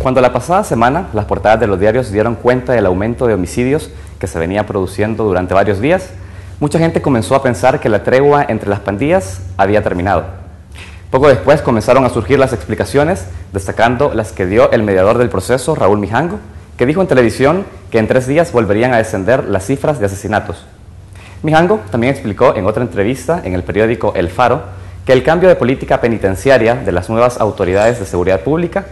Cuando la pasada semana las portadas de los diarios dieron cuenta del aumento de homicidios que se venía produciendo durante varios días, mucha gente comenzó a pensar que la tregua entre las pandillas había terminado. Poco después comenzaron a surgir las explicaciones, destacando las que dio el mediador del proceso, Raúl Mijango, que dijo en televisión que en 3 días volverían a descender las cifras de asesinatos. Mijango también explicó en otra entrevista en el periódico El Faro que el cambio de política penitenciaria de las nuevas autoridades de seguridad pública,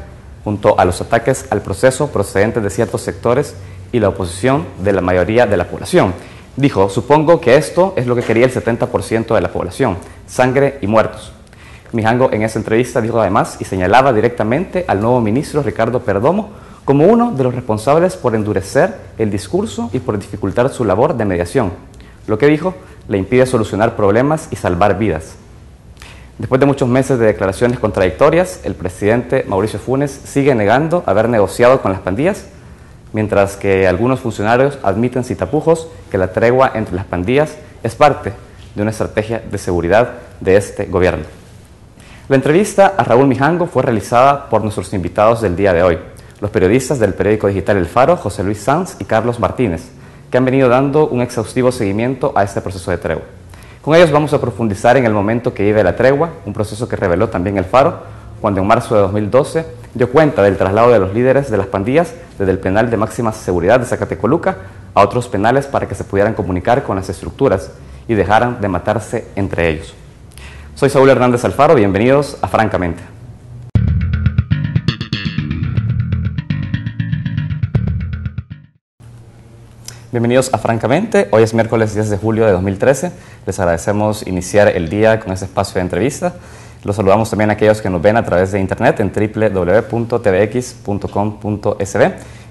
junto a los ataques al proceso procedentes de ciertos sectores y la oposición de la mayoría de la población. Dijo, supongo que esto es lo que quería el 70% de la población, sangre y muertos. Mijango en esa entrevista dijo además y señalaba directamente al nuevo ministro Ricardo Perdomo como uno de los responsables por endurecer el discurso y por dificultar su labor de mediación. Lo que dijo le impide solucionar problemas y salvar vidas. Después de muchos meses de declaraciones contradictorias, el presidente Mauricio Funes sigue negando haber negociado con las pandillas, mientras que algunos funcionarios admiten sin tapujos que la tregua entre las pandillas es parte de una estrategia de seguridad de este gobierno. La entrevista a Raúl Mijango fue realizada por nuestros invitados del día de hoy, los periodistas del periódico digital El Faro, José Luis Sanz y Carlos Martínez, que han venido dando un exhaustivo seguimiento a este proceso de tregua. Con ellos vamos a profundizar en el momento que vive la tregua, un proceso que reveló también El Faro, cuando en marzo de 2012 dio cuenta del traslado de los líderes de las pandillas desde el penal de máxima seguridad de Zacatecoluca a otros penales para que se pudieran comunicar con las estructuras y dejaran de matarse entre ellos. Soy Saúl Hernández Alfaro, bienvenidos a Francamente. Bienvenidos a Francamente, hoy es miércoles 10 de julio de 2013, les agradecemos iniciar el día con este espacio de entrevista. Los saludamos también a aquellos que nos ven a través de internet en www.tvx.com.sb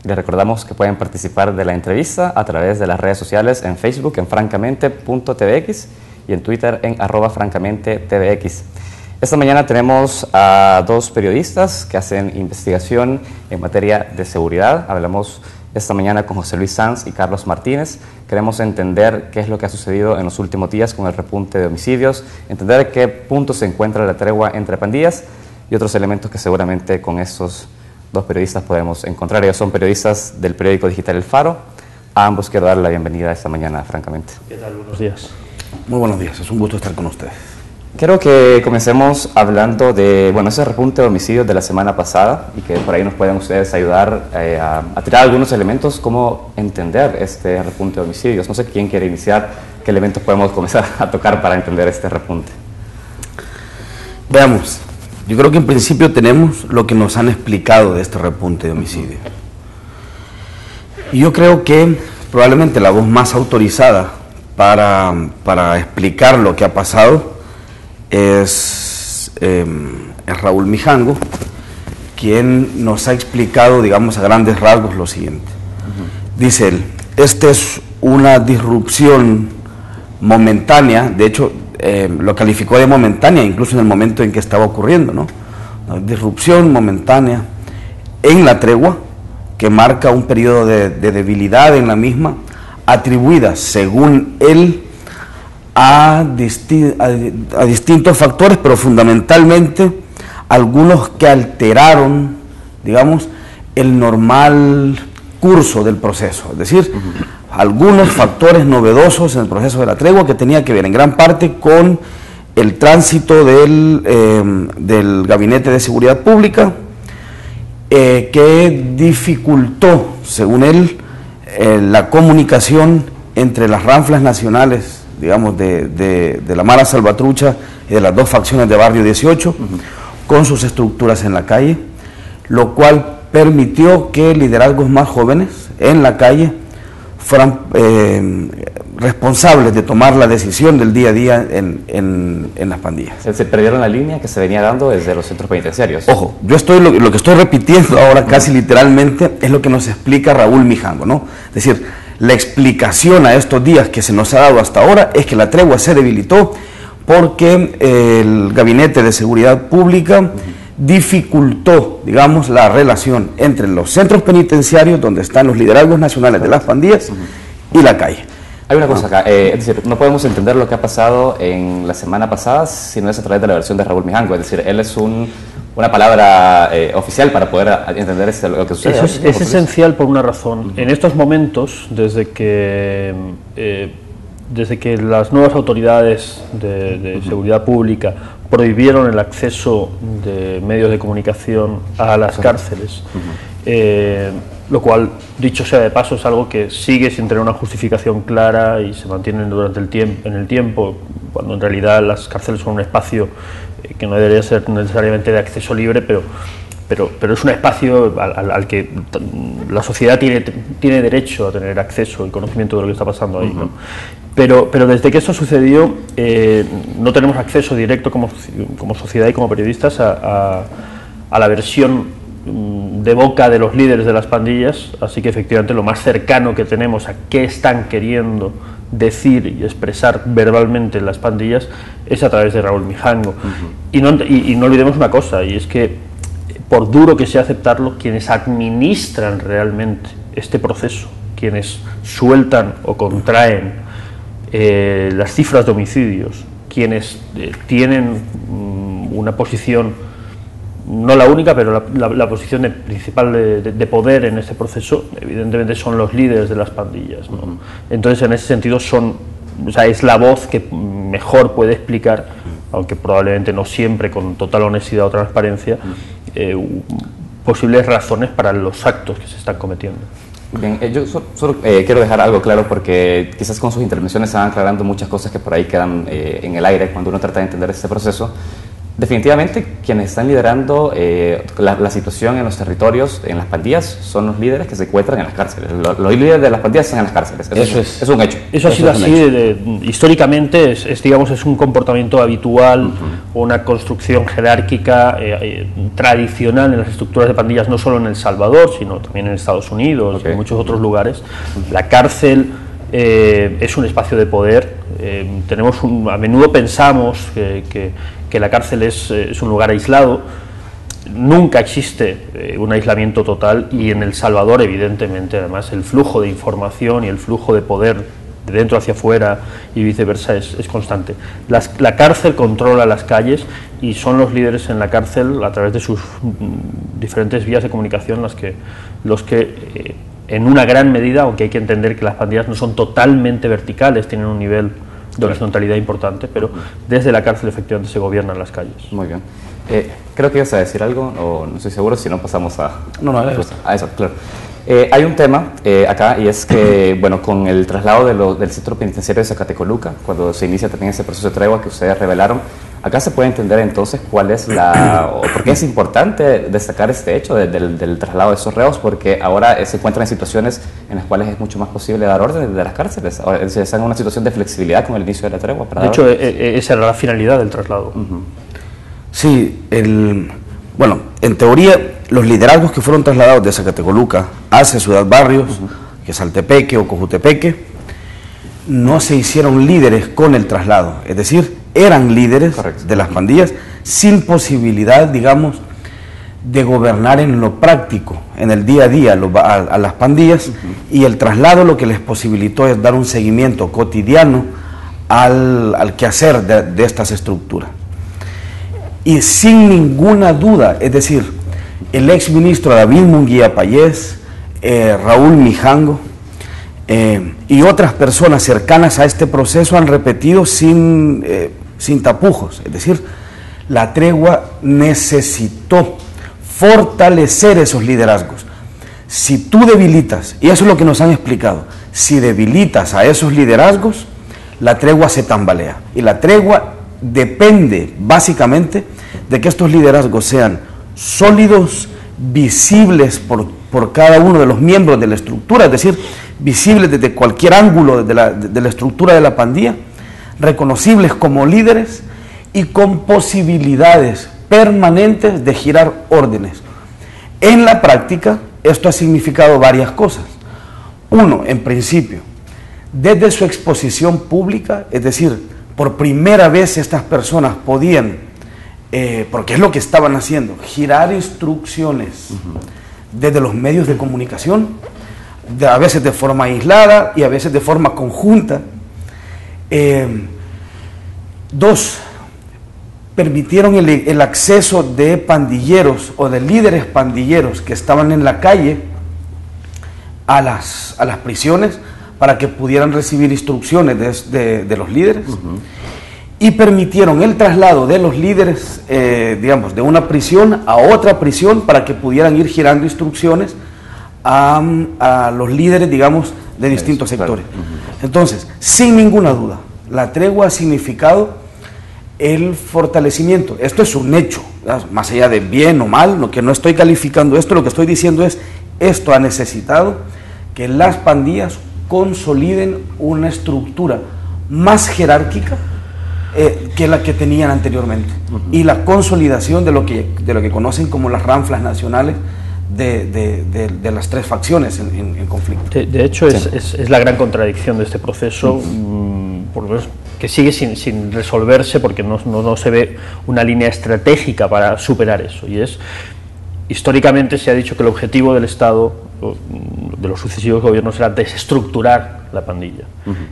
y les recordamos que pueden participar de la entrevista a través de las redes sociales en Facebook en francamente.tvx y en Twitter en @francamentetvx. Esta mañana tenemos a 2 periodistas que hacen investigación en materia de seguridad. Hablamos esta mañana con José Luis Sanz y Carlos Martínez. Queremos entender qué es lo que ha sucedido en los últimos días con el repunte de homicidios, entender a qué punto se encuentra la tregua entre pandillas y otros elementos que seguramente con estos 2 periodistas podemos encontrar. Ellos son periodistas del periódico digital El Faro. A ambos quiero dar la bienvenida esta mañana, francamente. ¿Qué tal? Buenos días. Muy buenos días, es un gusto estar con ustedes. Quiero que comencemos hablando de ese repunte de homicidios de la semana pasada y que por ahí nos puedan ustedes ayudar a tirar algunos elementos, cómo entender este repunte de homicidios. No sé quién quiere iniciar, qué elementos podemos comenzar a tocar para entender este repunte. Veamos, yo creo que en principio tenemos lo que nos han explicado de este repunte de homicidio. Y yo creo que probablemente la voz más autorizada para explicar lo que ha pasado es Raúl Mijango, quien nos ha explicado, digamos, a grandes rasgos lo siguiente. Dice él, esta es una disrupción momentánea, de hecho lo calificó de momentánea incluso en el momento en que estaba ocurriendo, ¿no? Una disrupción momentánea en la tregua que marca un periodo de debilidad en la misma, atribuida, según él, a distintos factores, pero fundamentalmente algunos que alteraron, digamos, el normal curso del proceso, es decir, algunos factores novedosos en el proceso de la tregua que tenía que ver en gran parte con el tránsito del Gabinete de Seguridad Pública, que dificultó, según él, la comunicación entre las ranflas nacionales, digamos, de la Mara Salvatrucha y de las 2 facciones de Barrio 18, con sus estructuras en la calle, lo cual permitió que liderazgos más jóvenes en la calle fueran responsables de tomar la decisión del día a día en las pandillas. Se perdieron la línea que se venía dando desde los centros penitenciarios. Ojo, lo que estoy repitiendo ahora casi literalmente es lo que nos explica Raúl Mijango, ¿no? Es decir, la explicación a estos días que se nos ha dado hasta ahora es que la tregua se debilitó porque el Gabinete de Seguridad Pública dificultó, digamos, la relación entre los centros penitenciarios, donde están los liderazgos nacionales de las pandillas, y la calle. Hay una cosa acá, es decir, no podemos entender lo que ha pasado en la semana pasada si no es a través de la versión de Raúl Mijango. Es decir, él es un una palabra oficial para poder entender lo que sucede. Eso es esencial por una razón. En estos momentos, desde que las nuevas autoridades de seguridad pública prohibieron el acceso de medios de comunicación a las cárceles, lo cual, dicho sea de paso, es algo que sigue sin tener una justificación clara y se mantiene durante en el tiempo, cuando en realidad las cárceles son un espacio que no debería ser necesariamente de acceso libre, pero es un espacio al que la sociedad tiene derecho a tener acceso y conocimiento de lo que está pasando ahí, ¿no? Pero desde que esto sucedió, no tenemos acceso directo como sociedad y como periodistas a la versión de boca de los líderes de las pandillas, así que efectivamente lo más cercano que tenemos a qué están queriendo decir y expresar verbalmente las pandillas es a través de Raúl Mijango. Y no olvidemos una cosa, y es que por duro que sea aceptarlo, quienes administran realmente este proceso, quienes sueltan o contraen las cifras de homicidios, quienes tienen una posición, no la única, pero la posición principal de poder en este proceso, evidentemente son los líderes de las pandillas, ¿no? Entonces, en ese sentido, es la voz que mejor puede explicar, aunque probablemente no siempre con total honestidad o transparencia, posibles razones para los actos que se están cometiendo. Bien, yo solo quiero dejar algo claro, porque quizás con sus intervenciones se van aclarando muchas cosas que por ahí quedan en el aire cuando uno trata de entender este proceso. Definitivamente quienes están liderando la situación en los territorios, en las pandillas, son los líderes que se encuentran en las cárceles. Los líderes de las pandillas están en las cárceles. Eso es un hecho. Eso ha sido así históricamente, es un comportamiento habitual, una construcción jerárquica tradicional en las estructuras de pandillas, no solo en El Salvador, sino también en Estados Unidos, en muchos otros lugares. La cárcel es un espacio de poder. A menudo pensamos que la cárcel es un lugar aislado. Nunca existe un aislamiento total, y en El Salvador, evidentemente, además, el flujo de información y el flujo de poder de dentro hacia afuera y viceversa es constante. La cárcel controla las calles, y son los líderes en la cárcel, a través de sus diferentes vías de comunicación, los que en una gran medida, aunque hay que entender que las pandillas no son totalmente verticales, tienen un nivel de horizontalidad importante, pero desde la cárcel efectivamente se gobiernan las calles. Muy bien. Creo que ibas a decir algo, o no estoy seguro, si no pasamos a eso, claro. Hay un tema acá, y es que, bueno, con el traslado del centro penitenciario de Zacatecoluca, cuando se inicia también ese proceso de tregua que ustedes revelaron, acá se puede entender entonces cuál es o por qué es importante destacar este hecho del traslado de esos reos, porque ahora se encuentran en situaciones en las cuales es mucho más posible dar órdenes desde las cárceles. Ahora se está en una situación de flexibilidad con el inicio de la tregua. De hecho, esa era la finalidad del traslado. Sí, bueno, en teoría, los liderazgos que fueron trasladados de Zacatecoluca hacia Ciudad Barrios, que es Altepeque o Cojutepeque, no se hicieron líderes con el traslado, es decir, eran líderes de las pandillas sin posibilidad, digamos, de gobernar en lo práctico, en el día a día a las pandillas, y el traslado lo que les posibilitó es dar un seguimiento cotidiano al quehacer de estas estructuras. Y sin ninguna duda, es decir, el ex ministro David Munguía Payés, Raúl Mijango y otras personas cercanas a este proceso han repetido sin tapujos, es decir, la tregua necesitó fortalecer esos liderazgos. Si tú debilitas, y eso es lo que nos han explicado, si debilitas a esos liderazgos, la tregua se tambalea, y la tregua depende básicamente de que estos liderazgos sean sólidos, visibles por cada uno de los miembros de la estructura, es decir, visibles desde cualquier ángulo de la estructura de la pandilla, reconocibles como líderes y con posibilidades permanentes de girar órdenes. En la práctica, esto ha significado varias cosas. Uno, en principio, desde su exposición pública, es decir, por primera vez estas personas podían, porque es lo que estaban haciendo, girar instrucciones desde los medios de comunicación, a veces de forma aislada y a veces de forma conjunta. Dos, permitieron el acceso de pandilleros o de líderes pandilleros que estaban en la calle a las prisiones para que pudieran recibir instrucciones de los líderes, y permitieron el traslado de los líderes, digamos, de una prisión a otra prisión para que pudieran ir girando instrucciones a los líderes, digamos, de distintos sectores. Entonces, sin ninguna duda, la tregua ha significado el fortalecimiento. Esto es un hecho, más allá de bien o mal, lo que no estoy calificando esto, lo que estoy diciendo es, esto ha necesitado que las pandillas consoliden una estructura más jerárquica que la que tenían anteriormente, y la consolidación de lo que conocen como las ranflas nacionales de las tres facciones en conflicto. De hecho, es la gran contradicción de este proceso, por lo menos, que sigue sin resolverse, porque no se ve una línea estratégica para superar eso. Y es, históricamente se ha dicho que el objetivo del Estado, de los sucesivos gobiernos, era desestructurar la pandilla.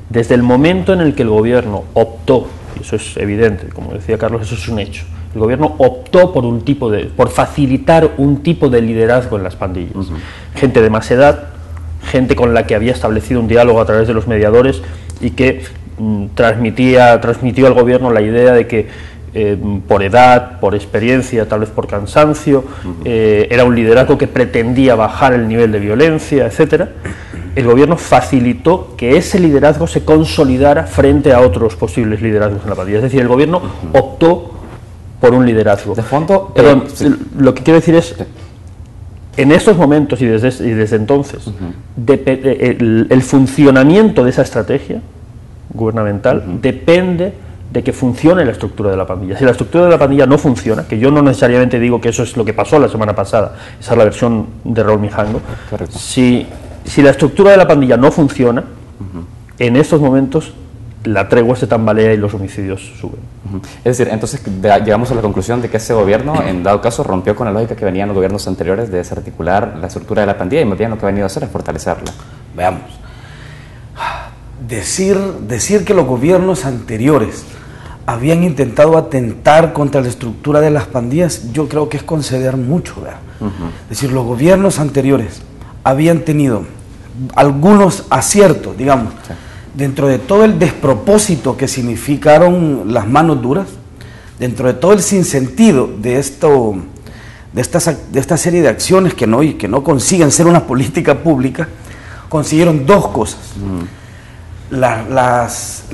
Desde el momento en el que el gobierno optó, y eso es evidente, como decía Carlos, eso es un hecho, el gobierno optó por facilitar un tipo de liderazgo en las pandillas. Gente de más edad, gente con la que había establecido un diálogo a través de los mediadores y que transmitió al gobierno la idea de que por edad, por experiencia, tal vez por cansancio, era un liderazgo que pretendía bajar el nivel de violencia, etcétera. El gobierno facilitó que ese liderazgo se consolidara frente a otros posibles liderazgos en la pandilla. Es decir, el gobierno optó por un liderazgo. De fondo, lo que quiero decir es, en estos momentos y desde entonces, el funcionamiento de esa estrategia gubernamental depende de que funcione la estructura de la pandilla. Si la estructura de la pandilla no funciona, que yo no necesariamente digo que eso es lo que pasó la semana pasada, esa es la versión de Raúl Mijango, si la estructura de la pandilla no funciona, en estos momentos la tregua se tambalea y los homicidios suben. Es decir, entonces llegamos a la conclusión de que ese gobierno, en dado caso, rompió con la lógica que venían los gobiernos anteriores de desarticular la estructura de la pandilla, y más bien lo que ha venido a hacer es fortalecerla. Veamos. Decir que los gobiernos anteriores habían intentado atentar contra la estructura de las pandillas, yo creo que es conceder mucho, ¿verdad? Es decir, los gobiernos anteriores habían tenido algunos aciertos, digamos, dentro de todo el despropósito que significaron las manos duras, dentro de todo el sinsentido de esta serie de acciones que no consiguen ser una política pública, consiguieron dos cosas. Las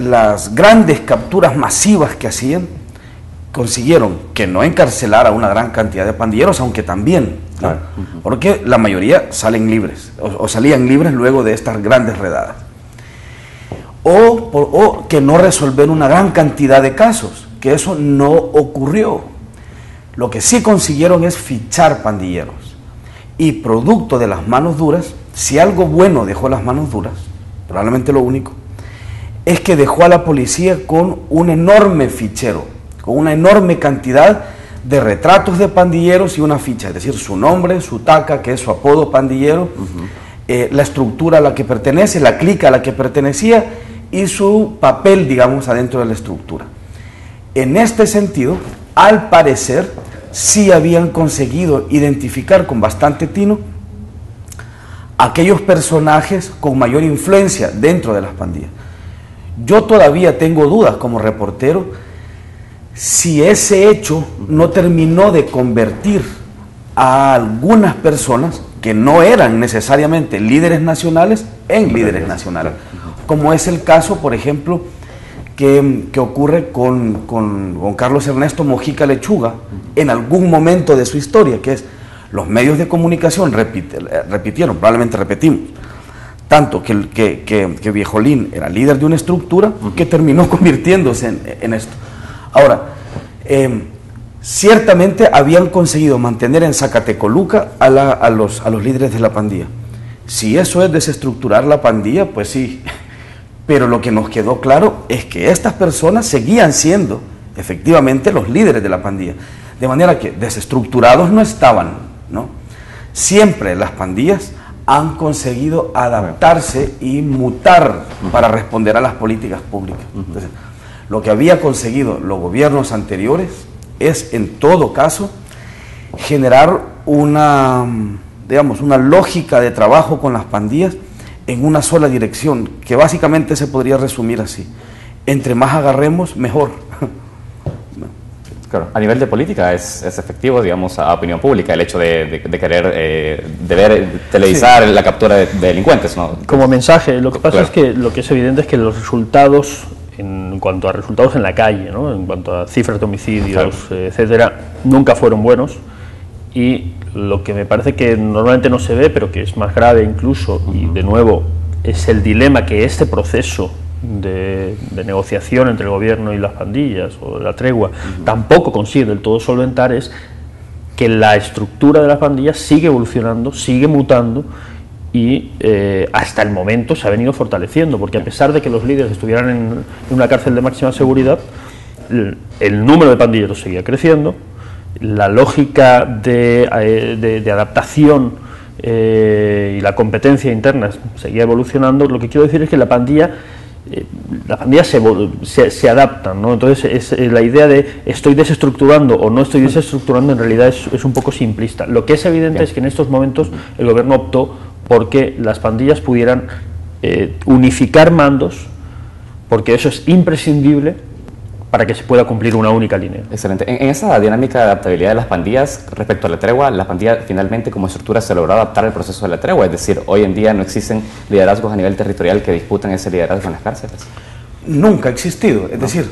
grandes capturas masivas que hacían consiguieron que no encarcelara a una gran cantidad de pandilleros, aunque también, ¿no? Porque la mayoría salen libres o salían libres luego de estas grandes redadas, o que no resolver una gran cantidad de casos, que eso no ocurrió. Lo que sí consiguieron es fichar pandilleros, y producto de las manos duras, si algo bueno dejó las manos duras, probablemente lo único, es que dejó a la policía con un enorme fichero, con una enorme cantidad de retratos de pandilleros y una ficha, es decir, su nombre, su taca, que es su apodo pandillero, la estructura a la que pertenece, la clica a la que pertenecía y su papel, digamos, adentro de la estructura. En este sentido, al parecer, sí habían conseguido identificar con bastante tino aquellos personajes con mayor influencia dentro de las pandillas. Yo todavía tengo dudas como reportero si ese hecho no terminó de convertir a algunas personas que no eran necesariamente líderes nacionales en líderes nacionales, como es el caso, por ejemplo, que ocurre con Carlos Ernesto Mojica Lechuga en algún momento de su historia, que es los medios de comunicación repitieron, probablemente repetimos, tanto que Viejolín era líder de una estructura que terminó convirtiéndose en esto. Ahora, ciertamente habían conseguido mantener en Zacatecoluca a los líderes de la pandilla. Si eso es desestructurar la pandilla, pues sí, pero lo que nos quedó claro es que estas personas seguían siendo efectivamente los líderes de la pandilla, de manera que desestructurados no estaban, ¿no? Siempre las pandillas han conseguido adaptarse y mutar para responder a las políticas públicas. Entonces, lo que había conseguido los gobiernos anteriores es, en todo caso, generar una, digamos, una lógica de trabajo con las pandillas en una sola dirección, que básicamente se podría resumir así: entre más agarremos, mejor. Claro, a nivel de política es efectivo, digamos, a opinión pública, el hecho de querer, de ver, televisar la captura de delincuentes, ¿no? Como mensaje, lo que pasa es que lo que es evidente es que los resultados, en cuanto a resultados en la calle, ¿no? En cuanto a cifras de homicidios, etcétera, nunca fueron buenos. Y lo que me parece que normalmente no se ve, pero que es más grave incluso, y de nuevo es el dilema que este proceso de negociación entre el gobierno y las pandillas, o de la tregua, tampoco consigue del todo solventar, es que la estructura de las pandillas sigue evolucionando, sigue mutando, y hasta el momento se ha venido fortaleciendo, porque a pesar de que los líderes estuvieran en una cárcel de máxima seguridad, el número de pandilleros seguía creciendo, la lógica de adaptación y la competencia interna seguía evolucionando. Lo que quiero decir es que la pandilla se adaptan, ¿no? Entonces la idea de estoy desestructurando o no estoy desestructurando en realidad es un poco simplista. Lo que es evidente es que en estos momentos el gobierno optó porque las pandillas pudieran unificar mandos, porque eso es imprescindible para que se pueda cumplir una única línea. Excelente. En esa dinámica de adaptabilidad de las pandillas respecto a la tregua, la pandilla finalmente como estructura se logró adaptar al proceso de la tregua, es decir, hoy en día no existen liderazgos a nivel territorial que disputan ese liderazgo en las cárceles. Nunca ha existido, es decir,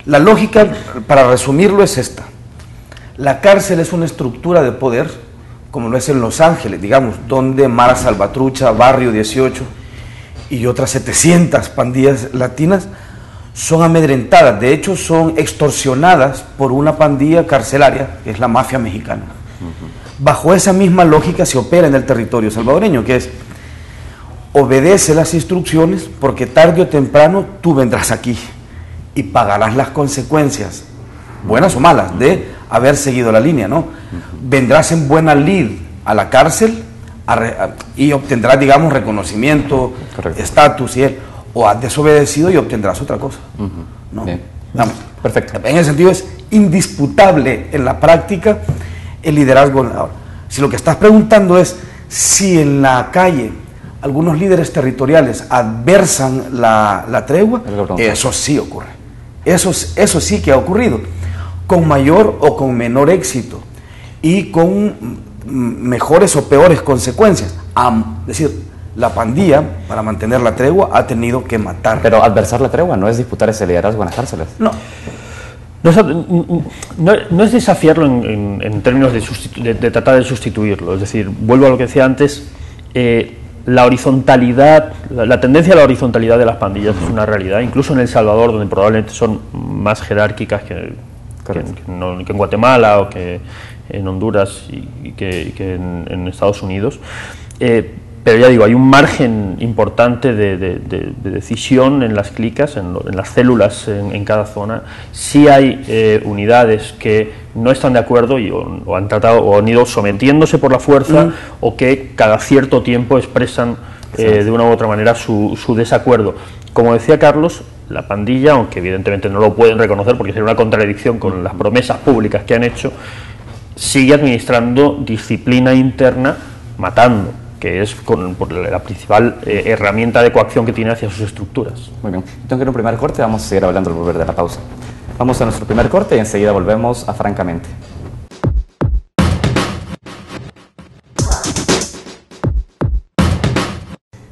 la lógica, para resumirlo, es esta: la cárcel es una estructura de poder, como lo es en Los Ángeles, digamos, donde Mara Salvatrucha, Barrio 18 y otras 700 pandillas latinas son amedrentadas, de hecho son extorsionadas por una pandilla carcelaria, que es la mafia mexicana. Bajo esa misma lógica se opera en el territorio salvadoreño, que es: obedece las instrucciones, porque tarde o temprano tú vendrás aquí y pagarás las consecuencias, buenas o malas, de haber seguido la línea, ¿no? Vendrás en buena lid a la cárcel y obtendrás, digamos, reconocimiento, estatus y o has desobedecido y obtendrás otra cosa. ¿No? Vamos. Perfecto. En ese sentido es indisputable en la práctica el liderazgo. Ahora, si lo que estás preguntando es si en la calle algunos líderes territoriales adversan la tregua, eso sí ocurre. Eso sí que ha ocurrido, con mayor o con menor éxito y con mejores o peores consecuencias. Es decir, la pandilla, para mantener la tregua, ha tenido que matar. Pero adversar la tregua no es disputar ese liderazgo en las cárceles. No. No es desafiarlo en términos de tratar de sustituirlo. Es decir, vuelvo a lo que decía antes, la horizontalidad, la tendencia a la horizontalidad de las pandillas es una realidad, incluso en El Salvador, donde probablemente son más jerárquicas que en Guatemala o que en Honduras y que en Estados Unidos. Pero ya digo, hay un margen importante de decisión en las clicas, en las células en cada zona. Sí hay unidades que no están de acuerdo o han tratado o han ido sometiéndose por la fuerza o que cada cierto tiempo expresan de una u otra manera su desacuerdo. Como decía Carlos, la pandilla, aunque evidentemente no lo pueden reconocer porque sería una contradicción con las promesas públicas que han hecho, sigue administrando disciplina interna matando, que es la principal herramienta de coacción que tiene hacia sus estructuras. Muy bien. Tengo que ir a un primer corte, vamos a seguir hablando al volver de la pausa. Vamos a nuestro primer corte y enseguida volvemos a Francamente.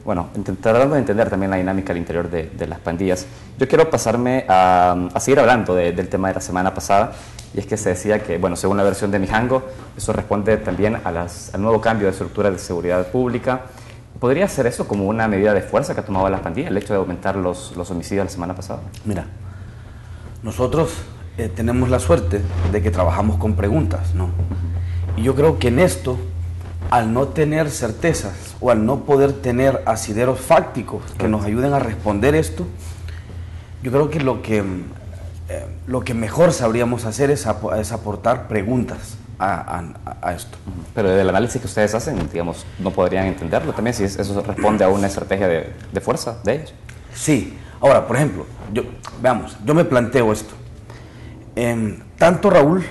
Bueno, tratando de entender también la dinámica al interior de las pandillas, yo quiero pasarme a seguir hablando del tema de la semana pasada, y es que se decía que, bueno, según la versión de Mijango, eso responde también al nuevo cambio de estructura de seguridad pública. ¿Podría ser eso como una medida de fuerza que ha tomado las pandillas, el hecho de aumentar los homicidios la semana pasada? Mira, nosotros tenemos la suerte de que trabajamos con preguntas, ¿no? Y yo creo que en esto, al no tener certezas o al no poder tener asideros fácticos que nos ayuden a responder esto, yo creo que lo que mejor sabríamos hacer es aportar preguntas a esto. Pero del análisis que ustedes hacen, digamos, ¿no podrían entenderlo también si eso responde a una estrategia de fuerza de ellos? Sí. Ahora, por ejemplo, yo me planteo esto. tanto Raúl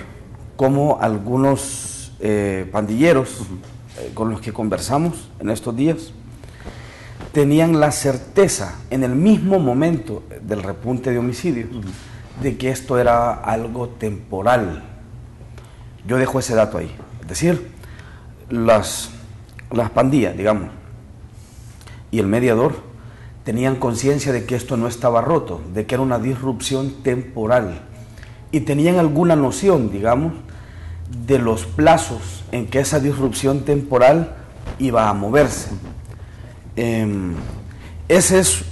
como algunos pandilleros con los que conversamos en estos días tenían la certeza en el mismo momento del repunte de homicidios de que esto era algo temporal. Yo dejo ese dato ahí. Es decir, las pandillas, digamos, y el mediador tenían conciencia de que esto no estaba roto, de que era una disrupción temporal, y tenían alguna noción, digamos, de los plazos en que esa disrupción temporal iba a moverse. Esos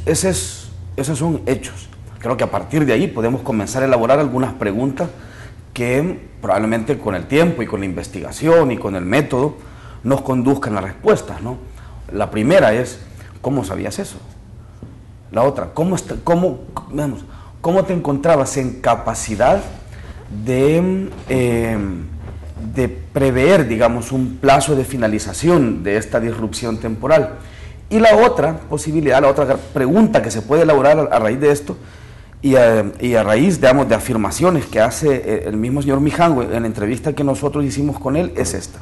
son hechos. Creo que a partir de ahí podemos comenzar a elaborar algunas preguntas que probablemente con el tiempo y con la investigación y con el método nos conduzcan a respuestas, ¿no? La primera es, ¿cómo sabías eso? La otra, ¿cómo te encontrabas en capacidad de prever, digamos, un plazo de finalización de esta disrupción temporal? Y la otra posibilidad, la otra pregunta que se puede elaborar a raíz de esto y a raíz, digamos, de afirmaciones que hace el mismo señor Mijango en la entrevista que nosotros hicimos con él, es esta: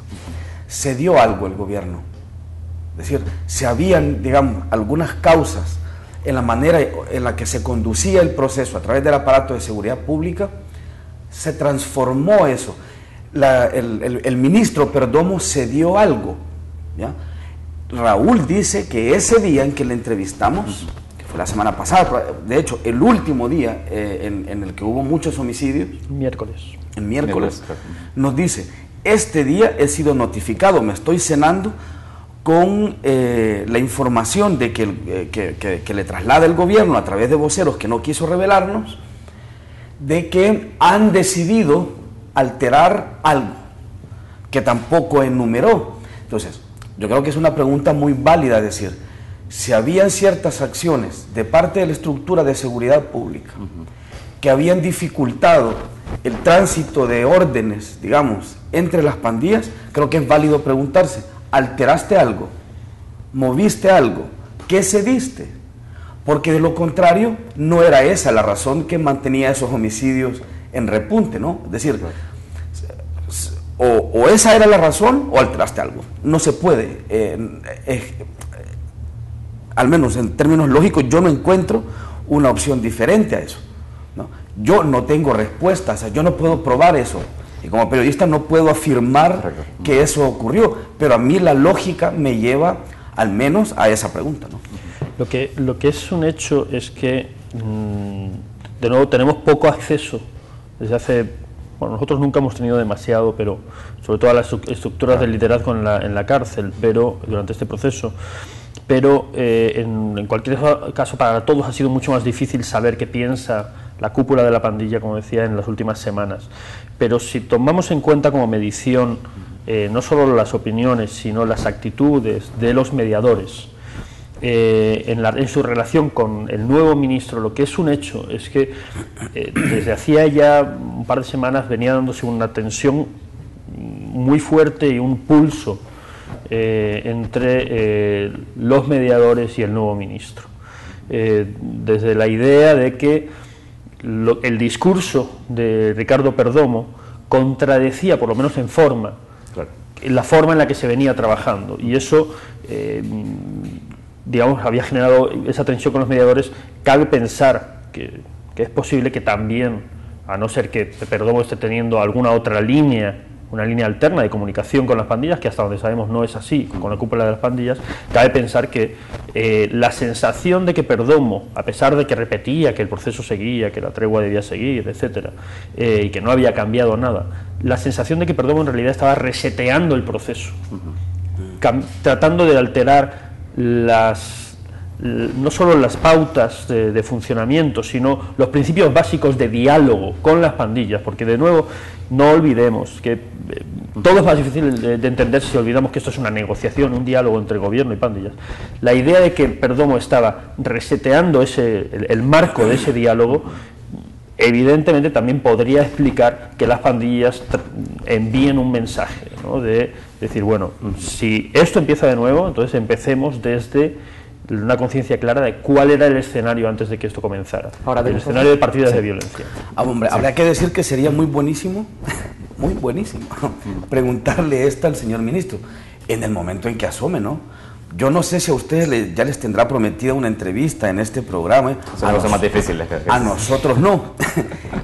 ¿se dio algo el gobierno? Es decir, si habían, digamos, algunas causas en la manera en la que se conducía el proceso a través del aparato de seguridad pública, se transformó eso. El ministro Perdomo se dio algo, ¿ya? Raúl dice que ese día en que le entrevistamos, que fue la semana pasada, de hecho el último día en el que hubo muchos homicidios, el miércoles, nos dice: este día he sido notificado, me estoy cenando con la información de que le traslada el gobierno a través de voceros que no quiso revelarnos, de que han decidido alterar algo que tampoco enumeró. Entonces, yo creo que es una pregunta muy válida, decir, si habían ciertas acciones de parte de la estructura de seguridad pública que habían dificultado el tránsito de órdenes, digamos, entre las pandillas, creo que es válido preguntarse: ¿alteraste algo? ¿Moviste algo? ¿Qué cediste? Porque de lo contrario, no era esa la razón que mantenía esos homicidios en repunte, ¿no? Es decir, o esa era la razón o alteraste algo. No se puede, al menos en términos lógicos, yo no encuentro una opción diferente a eso, ¿no? Yo no tengo respuestas, o sea, yo no puedo probar eso. Y como periodista no puedo afirmar que eso ocurrió, pero a mí la lógica me lleva al menos a esa pregunta, ¿no? Lo que es un hecho es que, de nuevo, tenemos poco acceso desde hace... Bueno, nosotros nunca hemos tenido demasiado, pero sobre todo a las estructuras del liderazgo en la cárcel, pero durante este proceso. Pero en cualquier caso, para todos ha sido mucho más difícil saber qué piensa la cúpula de la pandilla, como decía, en las últimas semanas. Pero si tomamos en cuenta como medición no solo las opiniones, sino las actitudes de los mediadores en su relación con el nuevo ministro, lo que es un hecho es que desde hacía ya un par de semanas venía dándose una tensión muy fuerte y un pulso entre los mediadores y el nuevo ministro. Desde la idea de que el discurso de Ricardo Perdomo contradecía, por lo menos en forma, la forma en la que se venía trabajando, y eso digamos, había generado esa tensión con los mediadores. Cabe pensar que es posible que también, a no ser que Perdomo esté teniendo alguna otra línea, una línea alterna de comunicación con las pandillas, que hasta donde sabemos no es así, con la cúpula de las pandillas, cabe pensar que la sensación de que Perdomo, a pesar de que repetía que el proceso seguía, que la tregua debía seguir, etcétera, y que no había cambiado nada, la sensación de que Perdomo en realidad estaba reseteando el proceso, tratando de alterar no solo las pautas de funcionamiento, sino los principios básicos de diálogo con las pandillas, porque de nuevo no olvidemos que todo es más difícil de entender si olvidamos que esto es una negociación, un diálogo entre gobierno y pandillas. La idea de que Perdomo estaba reseteando el marco de ese diálogo, evidentemente también podría explicar que las pandillas envíen un mensaje, ¿no? De decir, bueno, si esto empieza de nuevo, entonces empecemos desde una conciencia clara de cuál era el escenario antes de que esto comenzara. Ahora, el escenario de partidas de violencia. Hombre, habría que decir que sería muy buenísimo, preguntarle esto al señor ministro en el momento en que asome, ¿no? Yo no sé si a ustedes ya les tendrá prometida una entrevista en este programa. Son cosas más difíciles. A nosotros no.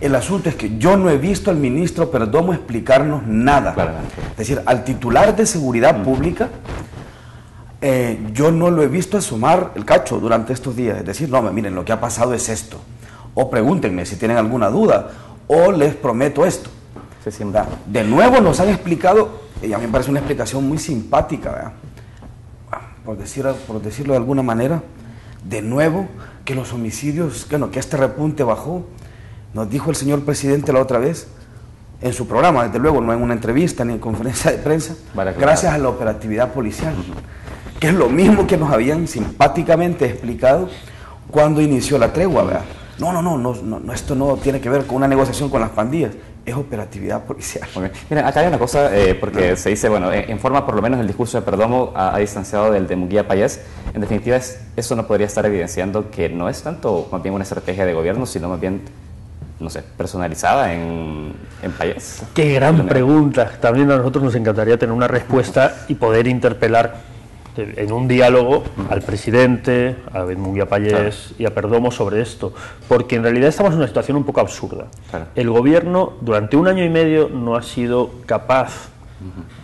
El asunto es que yo no he visto al ministro Perdomo explicarnos nada. Claramente. Es decir, al titular de Seguridad Pública, yo no lo he visto asomar el cacho durante estos días. Es decir, no, miren, lo que ha pasado es esto. O pregúntenme si tienen alguna duda. O les prometo esto. Sí. De nuevo nos han explicado, y a mí me parece una explicación muy simpática, ¿verdad? Por decirlo de alguna manera, de nuevo que los homicidios, que este repunte bajó. Nos dijo el señor presidente la otra vez, en su programa, desde luego, no en una entrevista ni en conferencia de prensa, gracias a la operatividad policial, que es lo mismo que nos habían simpáticamente explicado cuando inició la tregua, ¿verdad? No, esto no tiene que ver con una negociación con las pandillas, es operatividad policial. Okay. Miren, acá hay una cosa, porque se dice, bueno, en forma por lo menos el discurso de Perdomo ha distanciado del de Munguía Payés. En definitiva, eso no podría estar evidenciando que no es tanto más bien una estrategia de gobierno, sino más bien, no sé, personalizada en Payés. Qué gran pregunta. También a nosotros nos encantaría tener una respuesta y poder interpelar en un diálogo al presidente, a Munguía Payés y a Perdomo sobre esto, porque en realidad estamos en una situación un poco absurda. El gobierno durante 1 año y medio no ha sido capaz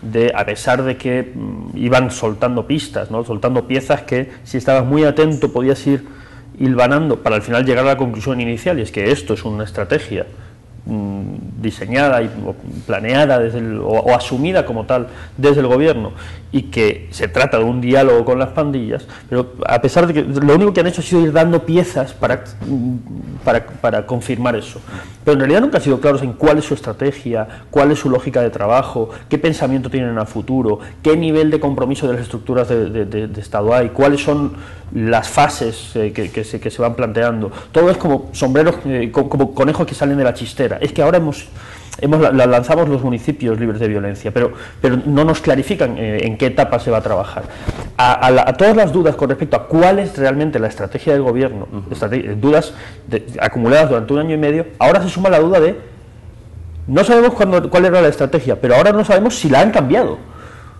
de, a pesar de que iban soltando pistas, ¿no? Soltando piezas que si estabas muy atento podías ir hilvanando para al final llegar a la conclusión inicial, y es que esto es una estrategia diseñada y planeada o asumida como tal desde el gobierno, y que se trata de un diálogo con las pandillas, pero a pesar de que lo único que han hecho ha sido ir dando piezas para confirmar eso, pero en realidad nunca han sido claros en cuál es su estrategia, cuál es su lógica de trabajo, qué pensamiento tienen a futuro, qué nivel de compromiso de las estructuras de Estado hay, cuáles son las fases que se van planteando. Todo es como sombreros, como conejos que salen de la chistera. Es que ahora lanzamos los municipios libres de violencia, pero no nos clarifican en qué etapa se va a trabajar. A todas las dudas con respecto a cuál es realmente la estrategia del gobierno, dudas acumuladas durante 1 año y medio, ahora se suma la duda de no sabemos cuál era la estrategia, pero ahora no sabemos si la han cambiado.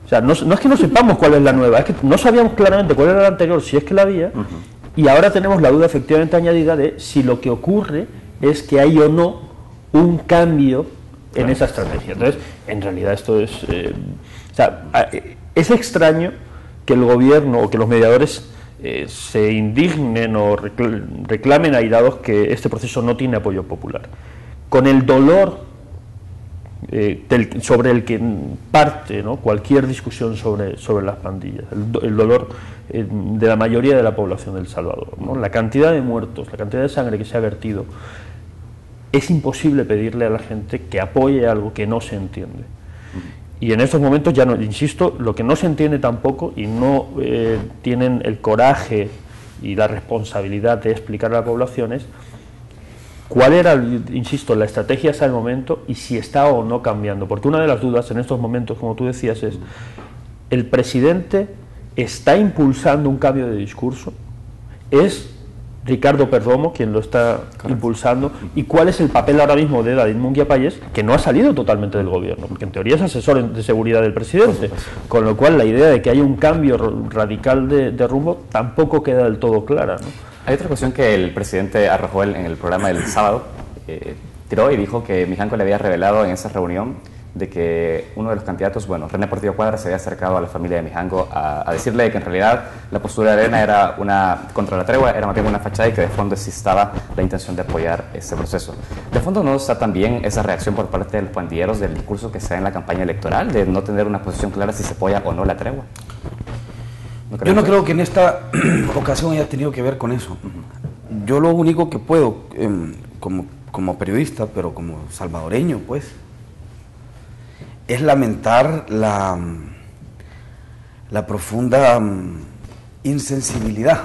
O sea, no es que no sepamos cuál es la nueva, es que no sabíamos claramente cuál era la anterior, si es que la había, y ahora tenemos la duda efectivamente añadida de si lo que ocurre es que hay o no un cambio en esa estrategia. Entonces, en realidad esto es... es extraño que el gobierno o que los mediadores se indignen o reclamen airados que este proceso no tiene apoyo popular. Con el dolor sobre el que parte, ¿no?, cualquier discusión sobre las pandillas, el dolor de la mayoría de la población de El Salvador, ¿no? La cantidad de muertos, la cantidad de sangre que se ha vertido, es imposible pedirle a la gente que apoye algo que no se entiende. Y en estos momentos, ya no, insisto, lo que no se entiende tampoco, y no tienen el coraje y la responsabilidad de explicar a la población, es cuál era, insisto, la estrategia hasta el momento y si está o no cambiando. Porque una de las dudas en estos momentos, como tú decías, es: ¿el presidente está impulsando un cambio de discurso? ¿Es Ricardo Perdomo quien lo está impulsando? ¿Y cuál es el papel ahora mismo de David Munguía Payés, que no ha salido totalmente del gobierno, porque en teoría es asesor de seguridad del presidente, con lo cual la idea de que haya un cambio radical de rumbo tampoco queda del todo clara, ¿no? Hay otra cuestión que el presidente arrojó en el programa del sábado, tiró y dijo que Mijanco le había revelado en esa reunión de que uno de los candidatos, René Portillo Cuadra, se había acercado a la familia de Mijanco a decirle que en realidad la postura de Arena era contra la tregua, era más bien una fachada, y que de fondo sí estaba la intención de apoyar ese proceso. De fondo no está también esa reacción por parte de los pandilleros del discurso que se da en la campaña electoral, de no tener una posición clara si se apoya o no la tregua. Yo no creo que en esta ocasión haya tenido que ver con eso. Yo lo único que puedo, como periodista, pero como salvadoreño, pues, es lamentar la profunda insensibilidad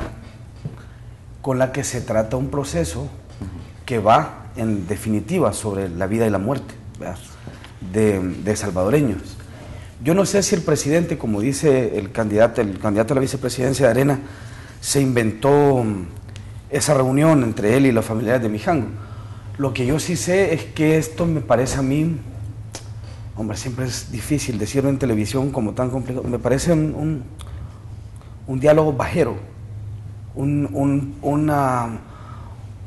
con la que se trata un proceso que va, en definitiva, sobre la vida y la muerte, ¿verdad?, de salvadoreños. Yo no sé si el presidente, como dice el candidato a la vicepresidencia de Arena, se inventó esa reunión entre él y los familiares de Mijango. Lo que yo sí sé es que esto me parece a mí, hombre, siempre es difícil decirlo en televisión como tan complicado, me parece un diálogo bajero,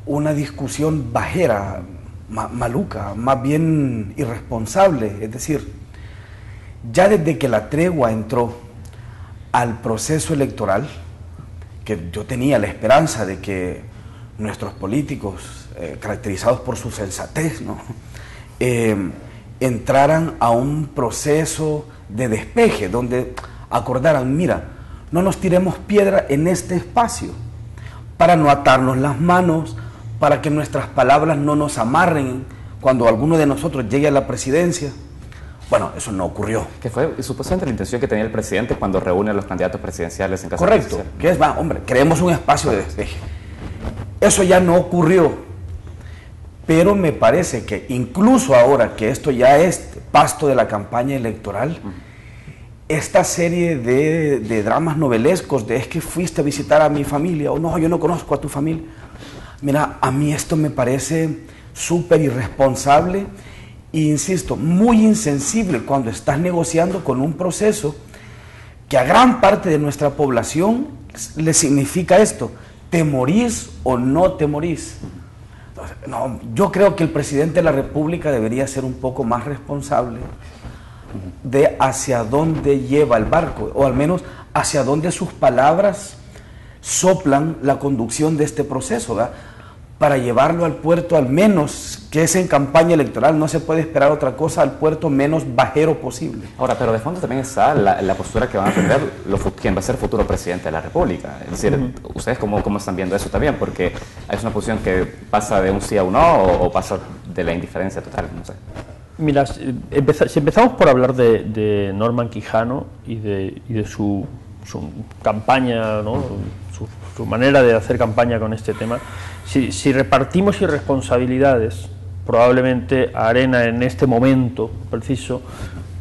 una discusión bajera, maluca, más bien irresponsable. Es decir, ya desde que la tregua entró al proceso electoral, que yo tenía la esperanza de que nuestros políticos, caracterizados por su sensatez, ¿no?, entraran a un proceso de despeje, donde acordaran, mira, no nos tiremos piedra en este espacio, para no atarnos las manos, para que nuestras palabras no nos amarren cuando alguno de nosotros llegue a la presidencia. Bueno, eso no ocurrió. Que fue supuestamente la intención que tenía el presidente cuando reúne a los candidatos presidenciales en casa. Correcto, que es, hombre, creemos un espacio de despeje. Eso ya no ocurrió, pero me parece que incluso ahora que esto ya es pasto de la campaña electoral, esta serie de dramas novelescos, de es que fuiste a visitar a mi familia, o no, yo no conozco a tu familia. Mira, a mí esto me parece súper irresponsable e, insisto, muy insensible cuando estás negociando con un proceso que a gran parte de nuestra población le significa esto: ¿te morís o no te morís? Entonces, no, yo creo que el presidente de la República debería ser un poco más responsable de hacia dónde lleva el barco, o al menos hacia dónde sus palabras soplan la conducción de este proceso, ¿verdad?, para llevarlo al puerto, al menos, que es en campaña electoral, no se puede esperar otra cosa, al puerto menos bajero posible. Ahora, pero de fondo también está la postura que van a tener quien va a ser futuro presidente de la República. Es decir, ¿ustedes cómo están viendo eso también? Porque es una posición que pasa de un sí a un no, o pasa de la indiferencia total, no sé. Mira, si empezamos por hablar de Norman Quijano y de su campaña, ¿no?, su manera de hacer campaña con este tema, si repartimos irresponsabilidades, probablemente a Arena en este momento preciso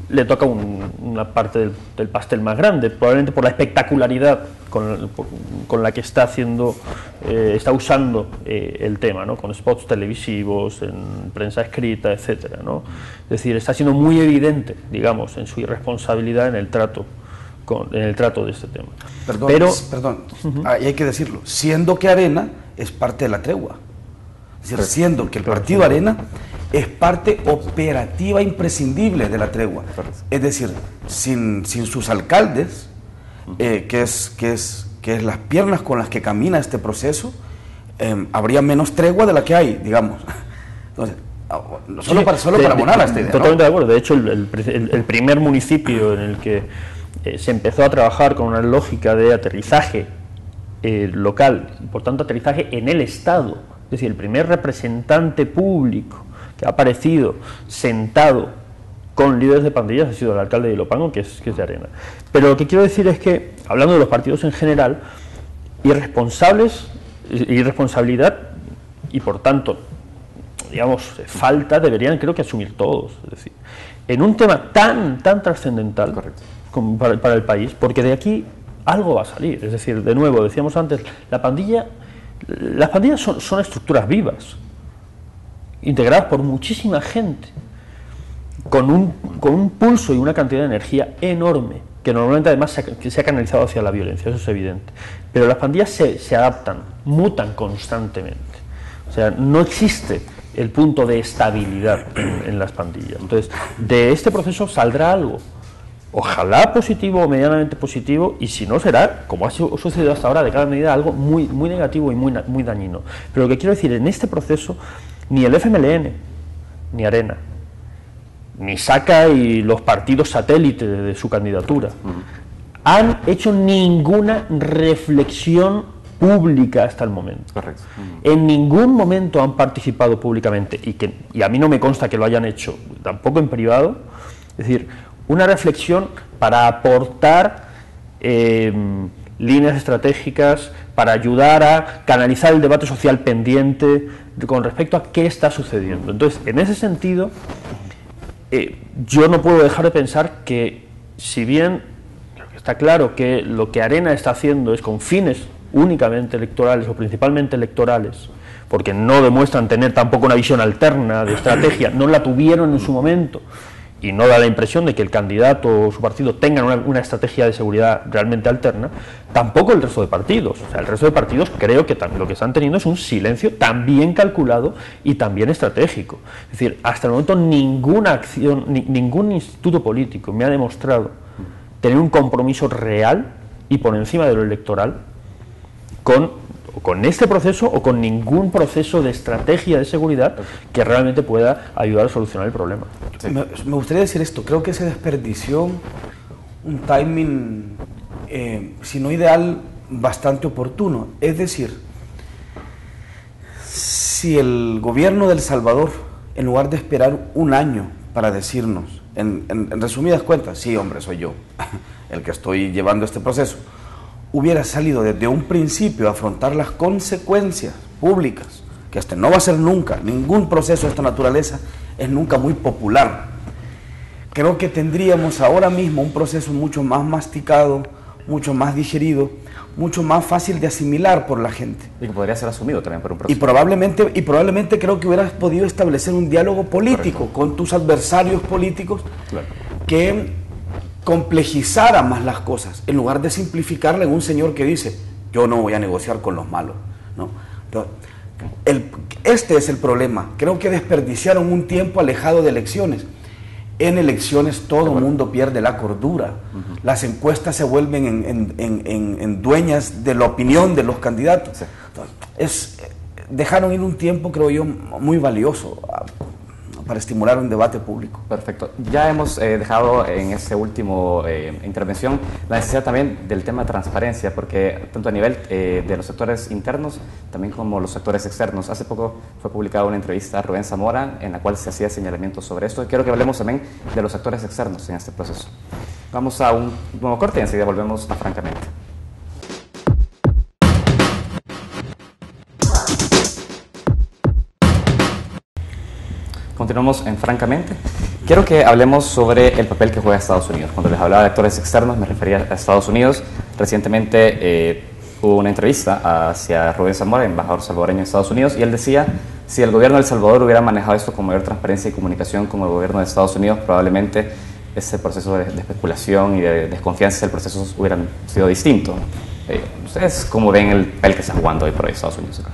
le toca una parte del pastel más grande, probablemente por la espectacularidad con la que está usando el tema, ¿no?, con spots televisivos, en prensa escrita, etcétera, ¿no? Es decir, está siendo muy evidente, digamos, en su irresponsabilidad en el trato de este tema. Perdón, hay que decirlo, siendo que Arena es parte de la tregua, es decir, siendo que el partido Arena es parte operativa imprescindible de la tregua, es decir, sin sus alcaldes, que es las piernas con las que camina este proceso, habría menos tregua de la que hay, digamos. Entonces, solo para abonar a esta idea, totalmente, ¿no? de acuerdo. De hecho, el primer municipio en el que se empezó a trabajar con una lógica de aterrizaje local, y por tanto aterrizaje en el Estado, es decir, el primer representante público que ha aparecido sentado con líderes de pandillas ha sido el alcalde de Ilopango, que es de Arena. Pero lo que quiero decir es que, hablando de los partidos en general, irresponsabilidad y por tanto, digamos, falta, deberían, creo que, asumir todos. Es decir, en un tema tan trascendental para el país, porque de aquí algo va a salir. Es decir, de nuevo, decíamos antes, las pandillas son estructuras vivas, integradas por muchísima gente, con un pulso y una cantidad de energía enorme, que normalmente además se ha canalizado hacia la violencia, eso es evidente. Pero las pandillas se adaptan, mutan constantemente. O sea, no existe el punto de estabilidad en las pandillas. Entonces, de este proceso saldrá algo, ojalá positivo o medianamente positivo, y si no será, como ha sucedido hasta ahora, de cada medida algo muy negativo y muy dañino. Pero lo que quiero decir, en este proceso, ni el FMLN, ni Arena, ni Saca y los partidos satélite de su candidatura han hecho ninguna reflexión pública hasta el momento. Correcto. En ningún momento han participado públicamente, y a mí no me consta que lo hayan hecho tampoco en privado. Es decir, una reflexión para aportar líneas estratégicas, para ayudar a canalizar el debate social pendiente con respecto a qué está sucediendo. Entonces, en ese sentido, yo no puedo dejar de pensar que, si bien está claro que lo que Arena está haciendo es con fines únicamente electorales o principalmente electorales, porque no demuestran tener tampoco una visión alterna de estrategia, no la tuvieron en su momento, y no da la impresión de que el candidato o su partido tengan una estrategia de seguridad realmente alterna, tampoco el resto de partidos. O sea, el resto de partidos creo que lo que están teniendo es un silencio también calculado y también estratégico. Es decir, hasta el momento ninguna acción, ningún instituto político me ha demostrado tener un compromiso real y por encima de lo electoral con este proceso o con ningún proceso de estrategia de seguridad que realmente pueda ayudar a solucionar el problema. Sí. Me gustaría decir esto, creo que se desperdició un timing, si no ideal, bastante oportuno. Es decir, si el gobierno de El Salvador, en lugar de esperar un año para decirnos, en resumidas cuentas, sí, hombre, soy yo el que estoy llevando este proceso, hubiera salido desde un principio a afrontar las consecuencias públicas, que este no va a ser nunca, ningún proceso de esta naturaleza es nunca muy popular. Creo que tendríamos ahora mismo un proceso mucho más masticado, mucho más digerido, mucho más fácil de asimilar por la gente. Y que podría ser asumido también por un proceso. Y probablemente creo que hubieras podido establecer un diálogo político con tus adversarios políticos, claro, que complejizara más las cosas, en lugar de simplificarle en un señor que dice, yo no voy a negociar con los malos, ¿no? Este es el problema. Creo que desperdiciaron un tiempo alejado de elecciones. En elecciones todo el mundo pierde la cordura. Las encuestas se vuelven en dueñas de la opinión de los candidatos. Dejaron ir un tiempo, creo yo, muy valioso para estimular un debate público. Perfecto. Ya hemos dejado en esta última intervención la necesidad también del tema de transparencia, porque tanto a nivel de los sectores internos, también como los sectores externos. Hace poco fue publicada una entrevista a Rubén Zamora en la cual se hacía señalamientos sobre esto. Quiero que hablemos también de los sectores externos en este proceso. Vamos a un nuevo corte y enseguida volvemos a Francamente. Continuamos en Francamente. Quiero que hablemos sobre el papel que juega Estados Unidos. Cuando les hablaba de actores externos me refería a Estados Unidos. Recientemente hubo una entrevista hacia Rubén Zamora, embajador salvadoreño en Estados Unidos, y él decía, si el gobierno de El Salvador hubiera manejado esto con mayor transparencia y comunicación como el gobierno de Estados Unidos, probablemente ese proceso de especulación y de desconfianza del proceso hubiera sido distinto. ¿Ustedes cómo ven el papel que está jugando hoy por hoy Estados Unidos acá?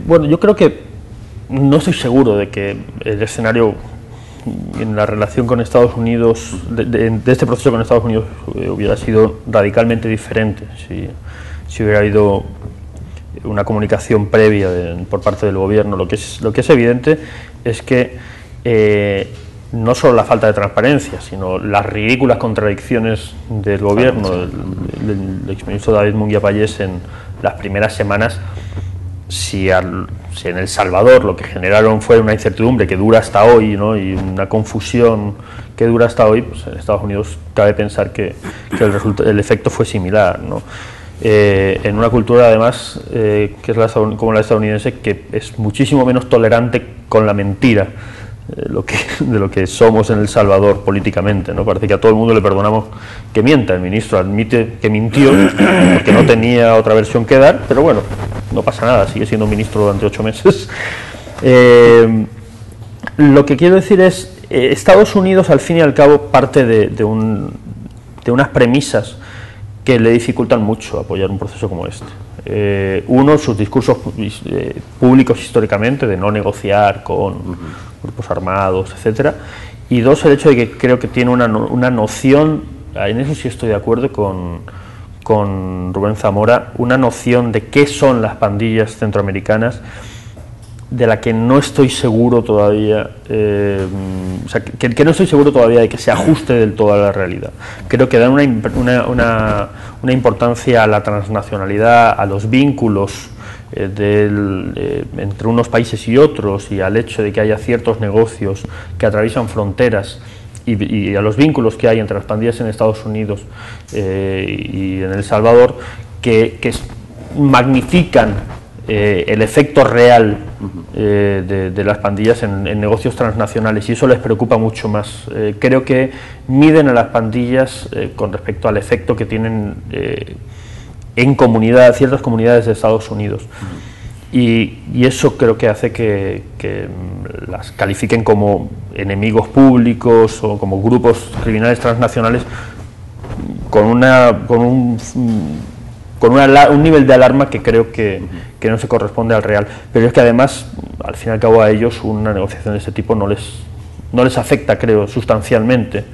Bueno, yo creo que no estoy seguro de que el escenario en la relación con Estados Unidos, de este proceso con Estados Unidos, hubiera sido radicalmente diferente si hubiera habido una comunicación previa por parte del gobierno. Lo que es evidente es que no solo la falta de transparencia, sino las ridículas contradicciones del gobierno, del exministro David Munguía Pallés en las primeras semanas. Si en El Salvador lo que generaron fue una incertidumbre que dura hasta hoy, ¿no?, y una confusión que dura hasta hoy, pues en Estados Unidos cabe pensar que el efecto fue similar, ¿no? En una cultura además que es como la estadounidense, que es muchísimo menos tolerante con la mentira de lo que somos en El Salvador políticamente, ¿no? Parece que a todo el mundo le perdonamos que mienta. El ministro admite que mintió porque no tenía otra versión que dar, pero bueno, no pasa nada, sigue siendo ministro durante 8 meses. Lo que quiero decir es, Estados Unidos al fin y al cabo parte de unas premisas que le dificultan mucho apoyar un proceso como este. Uno, sus discursos públicos históricamente de no negociar con grupos armados, etcétera, y dos, el hecho de que creo que tiene una noción, en eso sí estoy de acuerdo con Rubén Zamora, una noción de qué son las pandillas centroamericanas, de la que no estoy seguro todavía, o sea, que no estoy seguro todavía de que se ajuste del todo a la realidad. Creo que dan una importancia a la transnacionalidad, a los vínculos entre unos países y otros, y al hecho de que haya ciertos negocios que atraviesan fronteras, y a los vínculos que hay entre las pandillas en Estados Unidos y en El Salvador, que magnifican el efecto real de las pandillas en negocios transnacionales, y eso les preocupa mucho más. Creo que miden a las pandillas con respecto al efecto que tienen en ciertas comunidades de Estados Unidos. Y eso creo que hace que las califiquen como enemigos públicos o como grupos criminales transnacionales con un nivel de alarma que creo que no se corresponde al real. Pero es que además, al fin y al cabo, a ellos una negociación de este tipo no les afecta, creo, sustancialmente.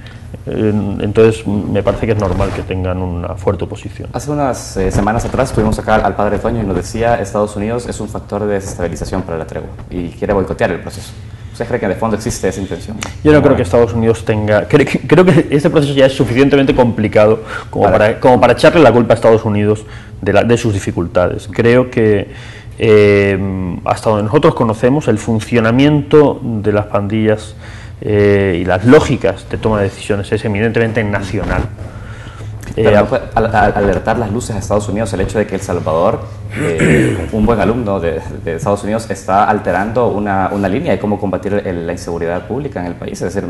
Entonces me parece que es normal que tengan una fuerte oposición. Hace unas semanas atrás tuvimos acá al padre Toño y nos decía Estados Unidos es un factor de desestabilización para la tregua y quiere boicotear el proceso. ¿Usted cree que de fondo existe esa intención? Yo no creo que Estados Unidos tenga... Creo que este proceso ya es suficientemente complicado como para echarle la culpa a Estados Unidos de sus dificultades. Creo que hasta donde nosotros conocemos el funcionamiento de las pandillas y las lógicas de toma de decisiones es eminentemente nacional. Pero no puede alertar las luces a Estados Unidos el hecho de que El Salvador, un buen alumno de Estados Unidos, está alterando una línea de cómo combatir la inseguridad pública en el país. Es decir,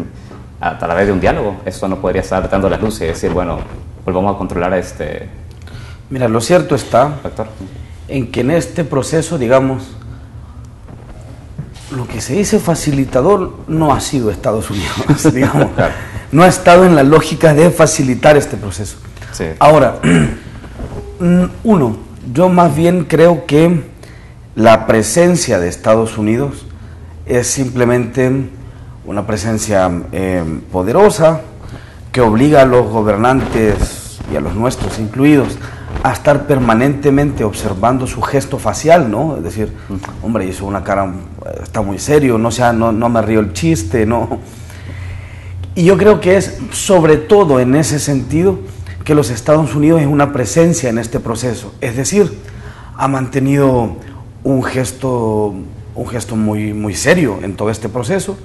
a través de un diálogo, esto no podría estar alertando las luces y decir, bueno, volvamos a controlar a este... Mira, lo cierto está factor en que en este proceso, digamos, lo que se dice facilitador no ha sido Estados Unidos, digamos. Claro. No ha estado en la lógica de facilitar este proceso. Sí. Ahora, yo más bien creo que la presencia de Estados Unidos es simplemente una presencia poderosa que obliga a los gobernantes y a los nuestros incluidos a estar permanentemente observando su gesto facial, ¿no? Es decir, hombre, hizo una cara, está muy serio, no me río el chiste, no. Y yo creo que es sobre todo en ese sentido que los Estados Unidos es una presencia en este proceso, es decir, ha mantenido un gesto muy, muy serio en todo este proceso,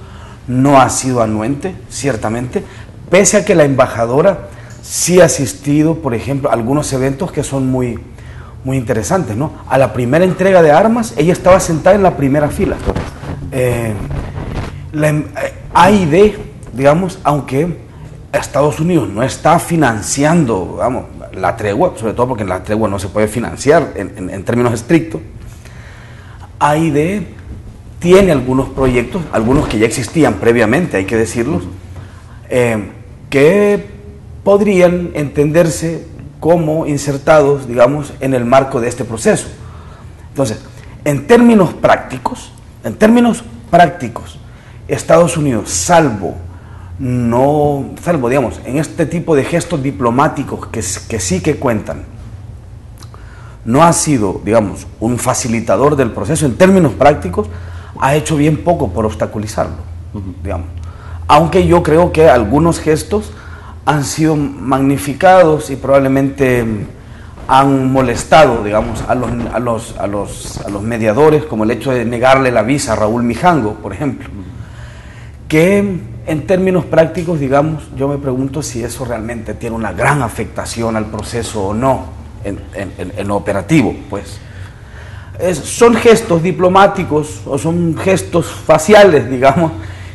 no ha sido anuente, ciertamente, pese a que la embajadora sí ha asistido, por ejemplo, a algunos eventos que son muy, muy interesantes, ¿no? A la primera entrega de armas, ella estaba sentada en la primera fila. AID, digamos, aunque Estados Unidos no está financiando, vamos, la tregua, sobre todo porque la tregua no se puede financiar en términos estrictos, AID tiene algunos proyectos, algunos que ya existían previamente, hay que decirlos, que podrían entenderse como insertados, digamos, en el marco de este proceso. Entonces, en términos prácticos, Estados Unidos, salvo, digamos, en este tipo de gestos diplomáticos que sí que cuentan, no ha sido, digamos, un facilitador del proceso, en términos prácticos, ha hecho bien poco por obstaculizarlo, digamos. Aunque yo creo que algunos gestos han sido magnificados y probablemente han molestado, digamos, a los mediadores, como el hecho de negarle la visa a Raúl Mijango, por ejemplo, que en términos prácticos, digamos, yo me pregunto si eso realmente tiene una gran afectación al proceso o no, en lo operativo, pues. Son gestos diplomáticos o son gestos faciales, digamos,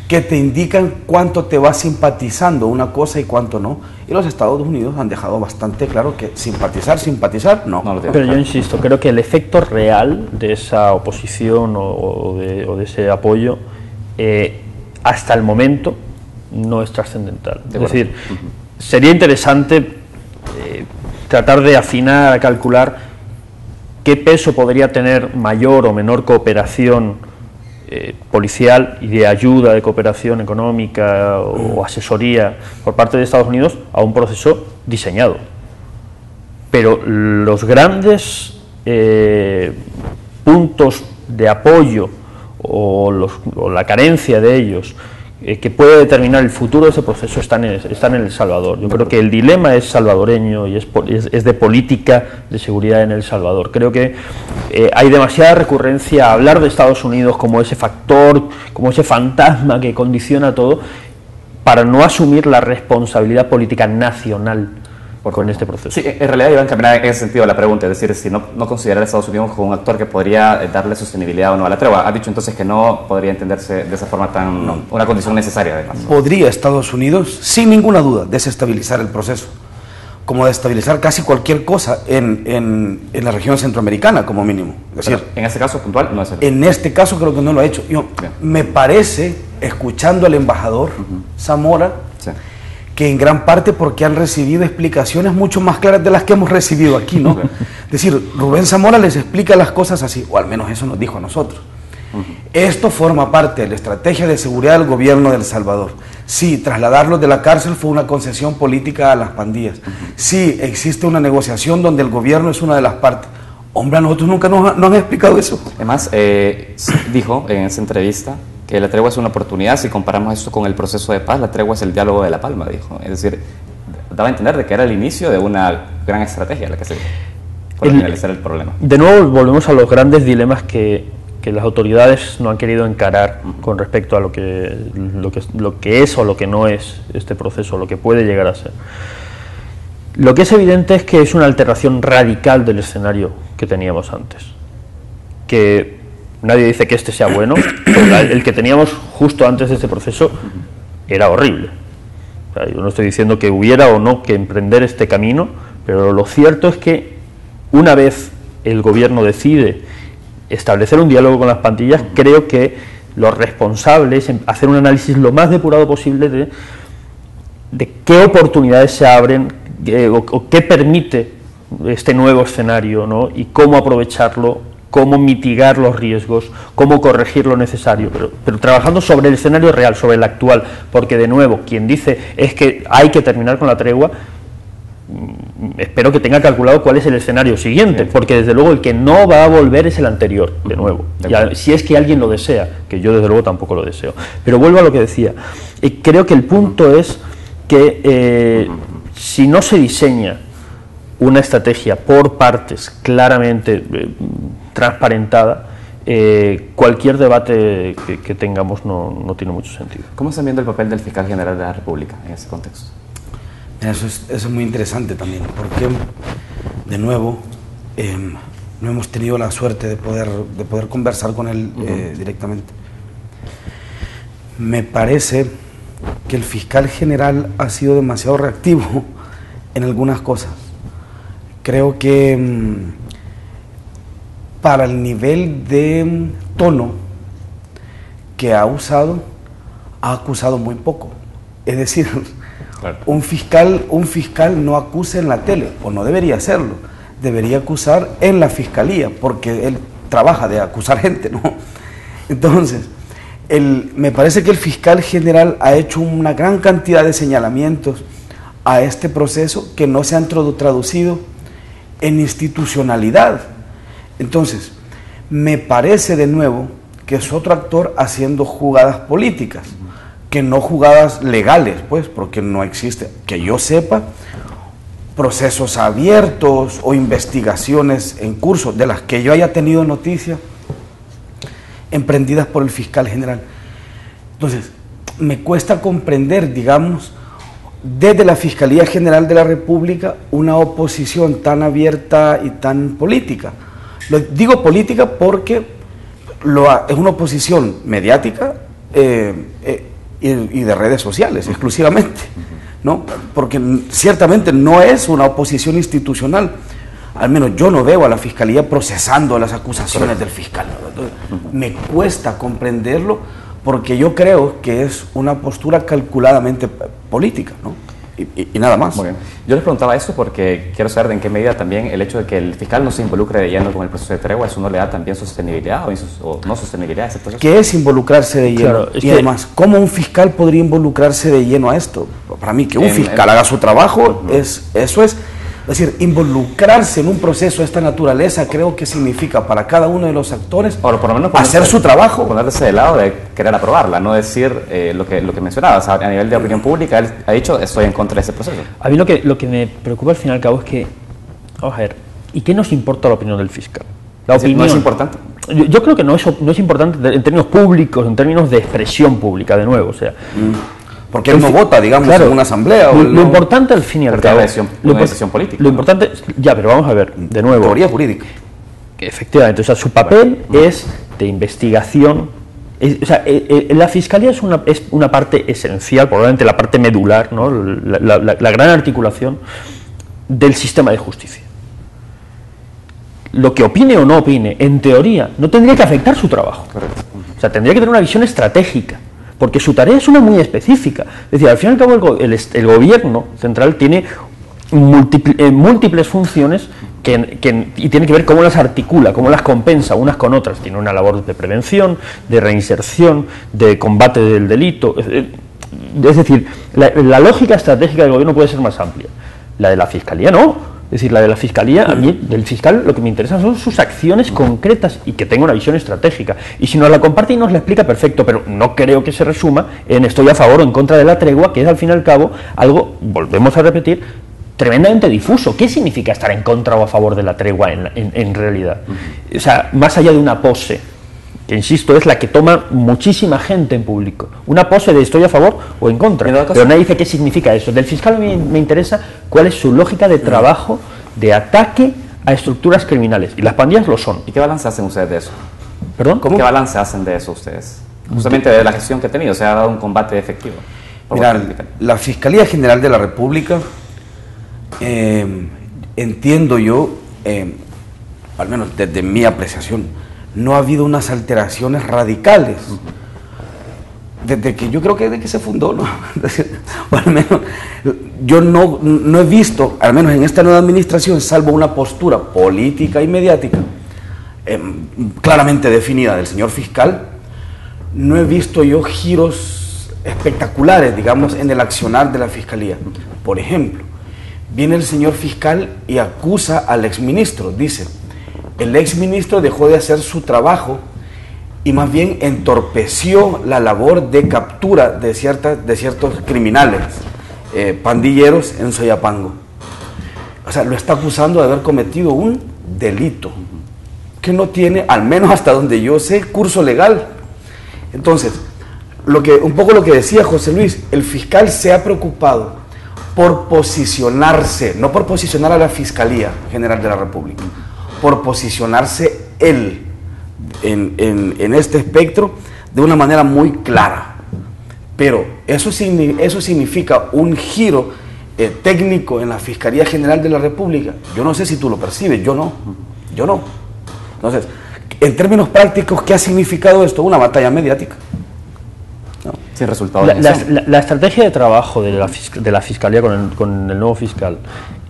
que te indican cuánto te va simpatizando una cosa y cuánto no. Y los Estados Unidos han dejado bastante claro que simpatizar, no. Pero yo insisto, creo que el efecto real de esa oposición o de ese apoyo, hasta el momento, no es trascendental. Es decir, sería interesante tratar de afinar, a calcular qué peso podría tener mayor o menor cooperación policial y de ayuda, de cooperación económica o asesoría por parte de Estados Unidos a un proceso diseñado. Pero los grandes puntos de apoyo o la carencia de ellos que puede determinar el futuro de ese proceso están en El Salvador. Yo creo que el dilema es salvadoreño y es de política de seguridad en El Salvador. Creo que hay demasiada recurrencia a hablar de Estados Unidos como ese factor, como ese fantasma que condiciona todo, para no asumir la responsabilidad política nacional con este proceso. Sí, en realidad iba a encaminar en ese sentido la pregunta, es decir, si no considerar a Estados Unidos como un actor que podría darle sostenibilidad o no a la tregua. Has dicho entonces que no podría entenderse de esa forma una condición necesaria, además. Podría Estados Unidos, sin ninguna duda, desestabilizar el proceso. como destabilizar casi cualquier cosa en la región centroamericana, como mínimo. Es decir, en este caso puntual no es el... En este caso creo que no lo ha hecho. Me parece, escuchando al embajador Zamora, sí, que en gran parte porque han recibido explicaciones mucho más claras de las que hemos recibido aquí, ¿no? Es decir, Rubén Zamora les explica las cosas así, o al menos eso nos dijo a nosotros. Esto forma parte de la estrategia de seguridad del gobierno de El Salvador. Sí, trasladarlos de la cárcel fue una concesión política a las pandillas. Sí, existe una negociación donde el gobierno es una de las partes. Hombre, a nosotros nunca nos han explicado eso. Además, dijo en esa entrevista que la tregua es una oportunidad. Si comparamos esto con el proceso de paz, la tregua es el diálogo de La Palma, dijo. Es decir, daba a entender de que era el inicio de una gran estrategia la que se para finalizar el problema. De nuevo volvemos a los grandes dilemas que las autoridades no han querido encarar con respecto a lo que es o lo que no es este proceso, lo que puede llegar a ser. Lo que es evidente es que es una alteración radical del escenario que teníamos antes. Que nadie dice que este sea bueno, pero el que teníamos justo antes de este proceso era horrible. O sea, yo no estoy diciendo que hubiera o no que emprender este camino, pero lo cierto es que una vez el gobierno decide establecer un diálogo con las pandillas, creo que los responsables en hacer un análisis lo más depurado posible de qué oportunidades se abren o qué permite este nuevo escenario, ¿no? Y cómo aprovecharlo, cómo mitigar los riesgos, cómo corregir lo necesario, pero trabajando sobre el escenario real, sobre el actual, porque de nuevo, quien dice es que hay que terminar con la tregua, espero que tenga calculado cuál es el escenario siguiente, porque desde luego el que no va a volver es el anterior, de nuevo, si es que alguien lo desea, que yo desde luego tampoco lo deseo. Pero vuelvo a lo que decía, creo que el punto es que si no se diseña una estrategia por partes claramente transparentada, cualquier debate que tengamos no tiene mucho sentido. ¿Cómo están viendo el papel del fiscal general de la República en ese contexto? Eso es muy interesante también, porque de nuevo no hemos tenido la suerte de poder conversar con él directamente. Me parece que el fiscal general ha sido demasiado reactivo en algunas cosas. Creo que para el nivel de tono que ha acusado muy poco. Es decir, claro, un fiscal no acusa en la tele, o no debería hacerlo, debería acusar en la fiscalía, porque él trabaja de acusar gente, ¿no? Entonces, me parece que el fiscal general ha hecho una gran cantidad de señalamientos a este proceso que no se han traducido en institucionalidad. Entonces, me parece de nuevo que es otro actor haciendo jugadas políticas, que no jugadas legales, pues, porque no existe, que yo sepa, procesos abiertos o investigaciones en curso de las que yo haya tenido noticia emprendidas por el fiscal general. Entonces, me cuesta comprender, digamos, desde la Fiscalía General de la República, una oposición tan abierta y tan política. Lo digo política porque es una oposición mediática y de redes sociales exclusivamente, ¿no? Porque ciertamente no es una oposición institucional. Al menos yo no veo a la Fiscalía procesando las acusaciones del fiscal. Entonces, me cuesta comprenderlo porque yo creo que es una postura calculadamente política, ¿no? Y nada más. Muy bien. Yo les preguntaba esto porque quiero saber en qué medida también el hecho de que el fiscal no se involucre de lleno con el proceso de tregua, eso no le da también sostenibilidad o no sostenibilidad a ese proceso. ¿Qué es involucrarse de lleno? Claro, y además, ¿cómo un fiscal podría involucrarse de lleno a esto? Para mí, que un fiscal haga su trabajo, eso es. Es decir, involucrarse en un proceso de esta naturaleza creo que significa para cada uno de los actores por lo menos hacer su trabajo. Ponerse del lado de querer aprobarla, no decir lo que mencionabas. A nivel de opinión pública, él ha dicho, estoy en contra de ese proceso. A mí lo que me preocupa al fin y al cabo es que, vamos a ver, ¿y qué nos importa la opinión del fiscal? La opinión, ¿no es importante? Yo creo que no es importante en términos públicos, en términos de expresión pública, de nuevo, o sea... Porque él no vota, digamos, claro, en una asamblea. Lo importante al fin y al cabo... Una decisión política. Lo importante, ya, pero vamos a ver, de nuevo... Teoría jurídica. Efectivamente, o sea, su papel es de investigación. La Fiscalía es una parte esencial, probablemente la parte medular, ¿no? La gran articulación del sistema de justicia. Lo que opine o no opine, en teoría, no tendría que afectar su trabajo. Correcto. O sea, tendría que tener una visión estratégica, porque su tarea es una muy específica. Es decir, al fin y al cabo el gobierno central tiene múltiples funciones y tiene que ver cómo las articula, cómo las compensa unas con otras. Tiene una labor de prevención, de reinserción, de combate del delito. Es decir, la lógica estratégica del gobierno puede ser más amplia. La de la Fiscalía no. Es decir, la de la Fiscalía, a mí, del fiscal, lo que me interesa son sus acciones concretas y que tenga una visión estratégica. Y si nos la comparte y nos la explica, perfecto, pero no creo que se resuma en estoy a favor o en contra de la tregua, que es al fin y al cabo algo, volvemos a repetir, tremendamente difuso. ¿Qué significa estar en contra o a favor de la tregua en realidad? O sea, más allá de una pose, que insisto, es la que toma muchísima gente en público. Una pose de estoy a favor o en contra. Pero nadie dice qué significa eso. Del fiscal me interesa cuál es su lógica de trabajo, de ataque a estructuras criminales. Y las pandillas lo son. ¿Y qué balance hacen ustedes de eso? ¿Perdón? ¿Qué balance hacen de eso ustedes? Justamente de la gestión que ha tenido, se ha dado un combate efectivo. Mira, la Fiscalía General de la República, entiendo yo, al menos desde mi apreciación, no ha habido unas alteraciones radicales desde que yo creo que desde que se fundó, ¿no? O al menos yo no he visto, al menos en esta nueva administración, salvo una postura política y mediática claramente definida del señor fiscal, no he visto yo giros espectaculares, digamos, en el accionar de la Fiscalía. Por ejemplo, viene el señor fiscal y acusa al exministro, dice: el exministro dejó de hacer su trabajo y más bien entorpeció la labor de captura de ciertos criminales, pandilleros en Soyapango. O sea, lo está acusando de haber cometido un delito que no tiene, al menos hasta donde yo sé, curso legal. Entonces, un poco lo que decía José Luis, el fiscal se ha preocupado por posicionarse, no por posicionar a la Fiscalía General de la República, por posicionarse él en este espectro de una manera muy clara. Pero eso significa un giro técnico en la Fiscalía General de la República. Yo no sé si tú lo percibes, yo no. Entonces, en términos prácticos, ¿qué ha significado esto? Una batalla mediática, ¿no? Sin resultado. La estrategia de trabajo de la Fiscalía con el nuevo fiscal,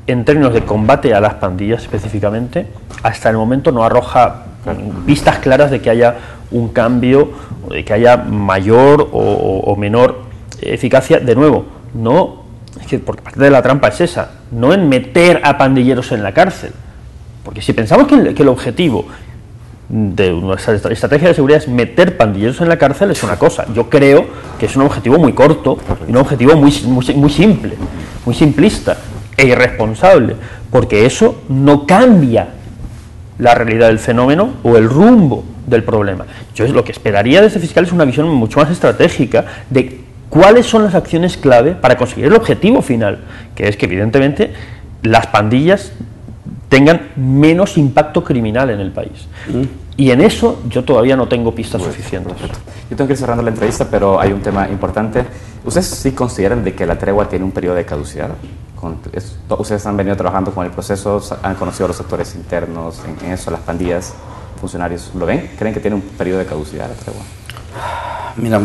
en términos de combate a las pandillas específicamente, hasta el momento no arroja pistas claras de que haya un cambio, de que haya mayor o menor eficacia. De nuevo, no, es que porque parte de la trampa es esa, no en meter a pandilleros en la cárcel, porque si pensamos que el objetivo de nuestra estrategia de seguridad es meter pandilleros en la cárcel, es una cosa. Yo creo que es un objetivo muy corto y un objetivo muy simple, muy simplista e irresponsable, porque eso no cambia la realidad del fenómeno o el rumbo del problema. Yo lo que esperaría de este fiscal es una visión mucho más estratégica de cuáles son las acciones clave para conseguir el objetivo final, que es que evidentemente las pandillas tengan menos impacto criminal en el país. Y en eso yo todavía no tengo pistas suficientes. Perfecto. Yo tengo que ir cerrando la entrevista, pero hay un tema importante. ¿Ustedes sí consideran de que la tregua tiene un periodo de caducidad? Ustedes han venido trabajando con el proceso, han conocido a los actores internos en eso, las pandillas, funcionarios. ¿Lo ven? ¿Creen que tiene un periodo de caducidad la tregua? Mira,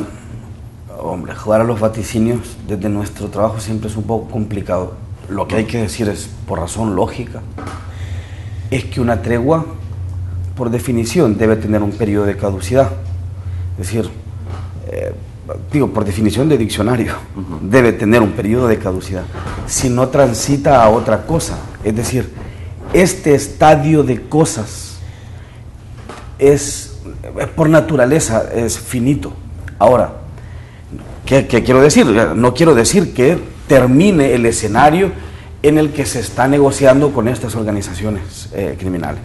hombre, jugar a los vaticinios desde nuestro trabajo siempre es un poco complicado. Lo que hay que decir es, por razón lógica, es que una tregua, por definición, debe tener un periodo de caducidad. Es decir, por definición de diccionario, debe tener un periodo de caducidad. Si no transita a otra cosa, es decir, este estadio de cosas es por naturaleza, es finito. Ahora, ¿qué quiero decir? No quiero decir que termine el escenario en el que se está negociando con estas organizaciones criminales.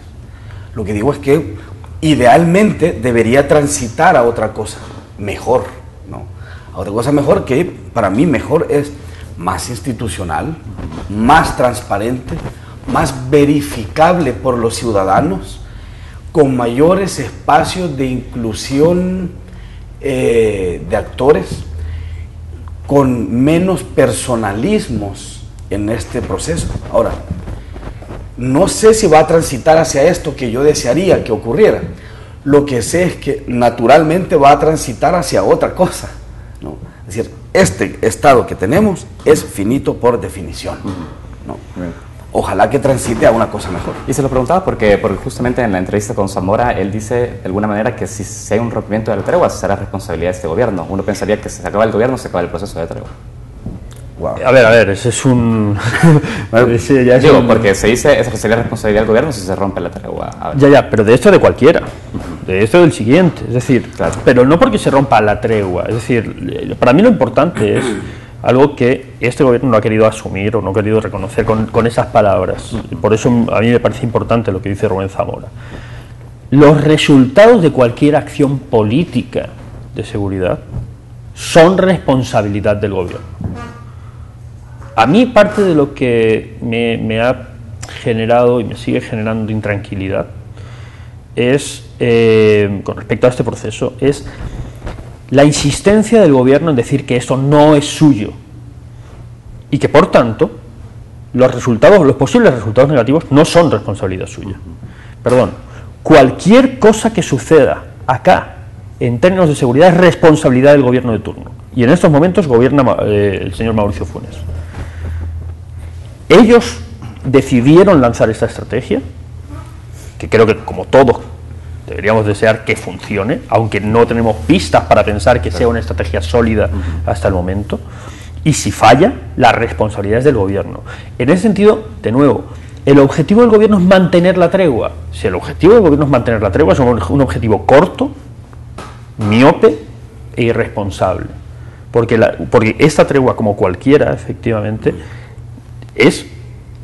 Lo que digo es que idealmente debería transitar a otra cosa mejor, ¿no? A otra cosa mejor, que para mí mejor es más institucional, más transparente, más verificable por los ciudadanos, con mayores espacios de inclusión de actores, con menos personalismos en este proceso. Ahora, no sé si va a transitar hacia esto que yo desearía que ocurriera. Lo que sé es que naturalmente va a transitar hacia otra cosa, ¿no? Es decir, este estado que tenemos es finito por definición, ¿no? Ojalá que transite a una cosa mejor. Y se lo preguntaba porque justamente en la entrevista con Zamora, él dice de alguna manera que si hay un rompimiento de la tregua, será responsabilidad de este gobierno. Uno pensaría que si se acaba el gobierno, se acaba el proceso de tregua. Wow. A ver, ese es un... ese ya es porque se dice, esa sería responsabilidad del gobierno si se rompe la tregua. Ya, pero de esto de cualquiera, de esto del siguiente, es decir, claro. Pero no porque se rompa la tregua, es decir, para mí lo importante es algo que este gobierno no ha querido asumir o no ha querido reconocer con esas palabras. Por eso a mí me parece importante lo que dice Rubén Zamora. Los resultados de cualquier acción política de seguridad son responsabilidad del gobierno. A mí parte de lo que me ha generado y me sigue generando intranquilidad es, con respecto a este proceso, es la insistencia del gobierno en decir que esto no es suyo y que por tanto los posibles resultados negativos no son responsabilidad suya. Perdón, cualquier cosa que suceda acá en términos de seguridad es responsabilidad del gobierno de turno y en estos momentos gobierna el señor Mauricio Funes. Ellos decidieron lanzar esta estrategia, que creo que como todos deberíamos desear que funcione, aunque no tenemos pistas para pensar que sea una estrategia sólida hasta el momento, y si falla, la responsabilidad es del gobierno. En ese sentido, de nuevo, el objetivo del gobierno es mantener la tregua. Si el objetivo del gobierno es mantener la tregua, es un objetivo corto, miope e irresponsable, porque esta tregua, como cualquiera, efectivamente, es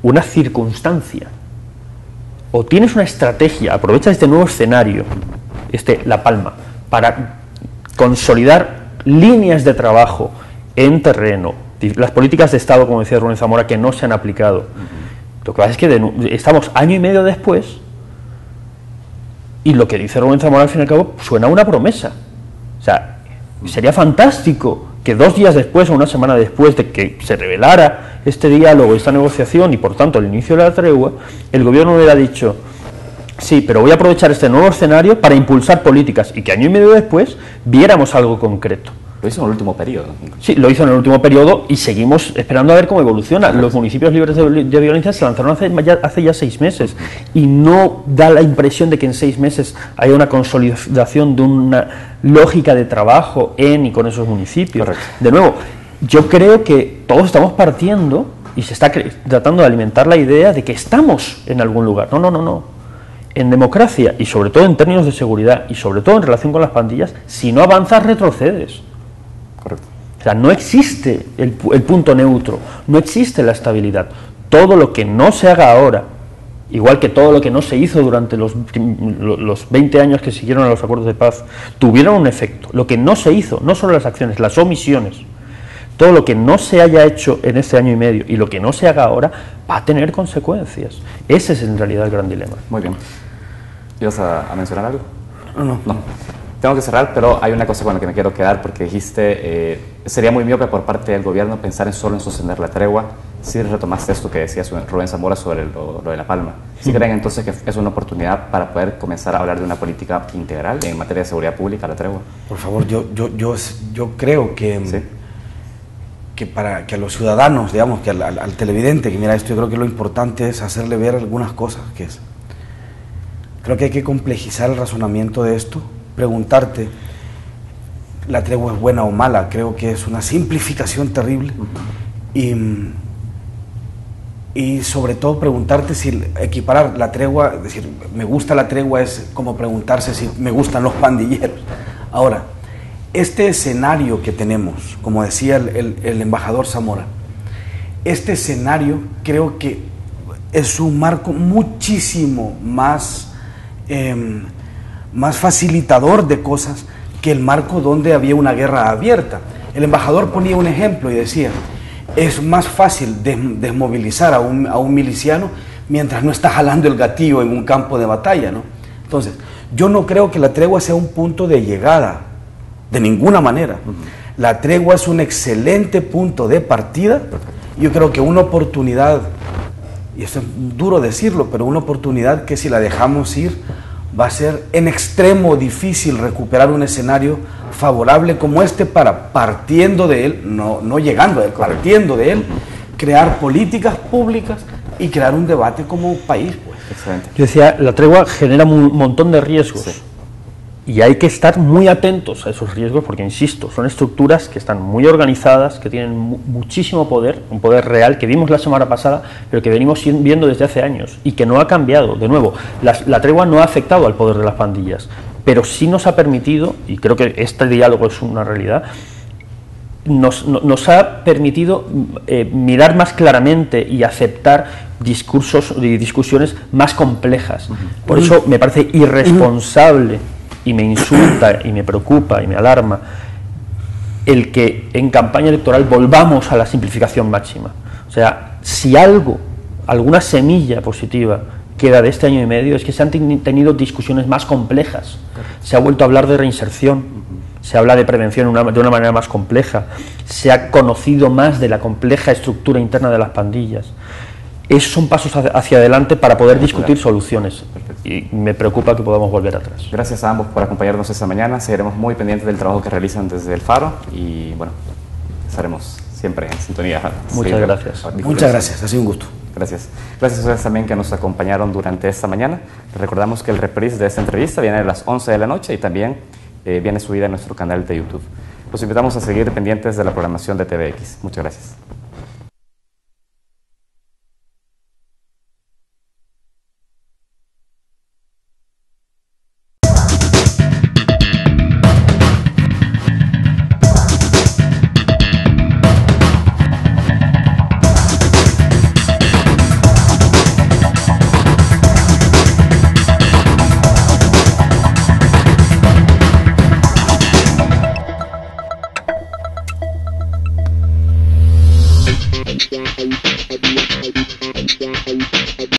una circunstancia. O tienes una estrategia, aprovecha este nuevo escenario, La Palma, para consolidar líneas de trabajo en terreno, las políticas de Estado, como decía Rubén Zamora, que no se han aplicado. Lo que pasa es que estamos año y medio después y lo que dice Rubén Zamora al fin y al cabo suena a una promesa. O sea, sería fantástico que 2 días después o una semana después de que se revelara este diálogo, esta negociación y por tanto el inicio de la tregua, el gobierno hubiera dicho sí, pero voy a aprovechar este nuevo escenario para impulsar políticas y que año y medio después viéramos algo concreto. Lo hizo en el último periodo. Sí, lo hizo en el último periodo y seguimos esperando a ver cómo evoluciona. Los municipios libres de violencia se lanzaron hace ya 6 meses y no da la impresión de que en 6 meses haya una consolidación de una lógica de trabajo en y con esos municipios. Correcto. De nuevo, yo creo que todos estamos partiendo y se está tratando de alimentar la idea de que estamos en algún lugar. No. En democracia y sobre todo en términos de seguridad y sobre todo en relación con las pandillas, si no avanzas retrocedes. Correcto. O sea, no existe el punto neutro, no existe la estabilidad. Todo lo que no se haga ahora, igual que todo lo que no se hizo durante los 20 años que siguieron a los acuerdos de paz, tuvieron un efecto. Lo que no se hizo, no solo las acciones, las omisiones, todo lo que no se haya hecho en este año y medio y lo que no se haga ahora va a tener consecuencias. Ese es en realidad el gran dilema. Muy bien. ¿Ibas a mencionar algo? No. Tengo que cerrar, pero hay una cosa con la que me quiero quedar porque dijiste, sería muy miope por parte del gobierno pensar solo en sostener la tregua. Si retomaste esto que decía Rubén Zamora sobre lo de La Palma. ¿Sí creen entonces que es una oportunidad para poder comenzar a hablar de una política integral en materia de seguridad pública, la tregua? Por favor, yo creo que, ¿sí?, que para que a los ciudadanos, digamos, que al televidente que mira esto, yo creo que lo importante es hacerle ver algunas cosas, creo que hay que complejizar el razonamiento de esto, preguntarte, ¿la tregua es buena o mala? Creo que es una simplificación terrible y sobre todo preguntarte si equiparar la tregua, es decir, me gusta la tregua es como preguntarse si me gustan los pandilleros. Ahora, este escenario que tenemos, como decía el embajador Zamora, este escenario creo que es un marco muchísimo más facilitador de cosas que el marco donde había una guerra abierta. El embajador ponía un ejemplo y decía, es más fácil desmovilizar a un miliciano mientras no está jalando el gatillo en un campo de batalla, ¿no? Entonces, yo no creo que la tregua sea un punto de llegada, de ninguna manera. La tregua es un excelente punto de partida Yo creo que una oportunidad, y esto es duro decirlo, pero una oportunidad que si la dejamos ir va a ser en extremo difícil recuperar un escenario favorable como este para, partiendo de él, no llegando a él, partiendo de él, crear políticas públicas y crear un debate como país. Pues. Excelente. Yo decía, la tregua genera un montón de riesgos. Sí. Y hay que estar muy atentos a esos riesgos porque, insisto, son estructuras que están muy organizadas, que tienen muchísimo poder, un poder real que vimos la semana pasada, pero que venimos viendo desde hace años y que no ha cambiado. De nuevo, la tregua no ha afectado al poder de las pandillas, pero sí nos ha permitido, y creo que este diálogo es una realidad, nos ha permitido mirar más claramente y aceptar discursos y discusiones más complejas. Por eso me parece irresponsable y me insulta y me preocupa y me alarma el que en campaña electoral volvamos a la simplificación máxima. O sea, si alguna semilla positiva queda de este año y medio, es que se han tenido discusiones más complejas. Se ha vuelto a hablar de reinserción, se habla de prevención de una manera más compleja, se ha conocido más de la compleja estructura interna de las pandillas. Esos son pasos hacia adelante para poder discutir soluciones. Y me preocupa que podamos volver atrás. Gracias a ambos por acompañarnos esta mañana. Seguiremos muy pendientes del trabajo que realizan desde el Faro y bueno, estaremos siempre en sintonía. Muchas gracias. Muchas gracias, ha sido un gusto. Gracias. Gracias a ustedes también que nos acompañaron durante esta mañana. Les recordamos que el reprise de esta entrevista viene a las 11 de la noche y también viene subida en nuestro canal de YouTube. Los invitamos a seguir pendientes de la programación de TVX. Muchas gracias.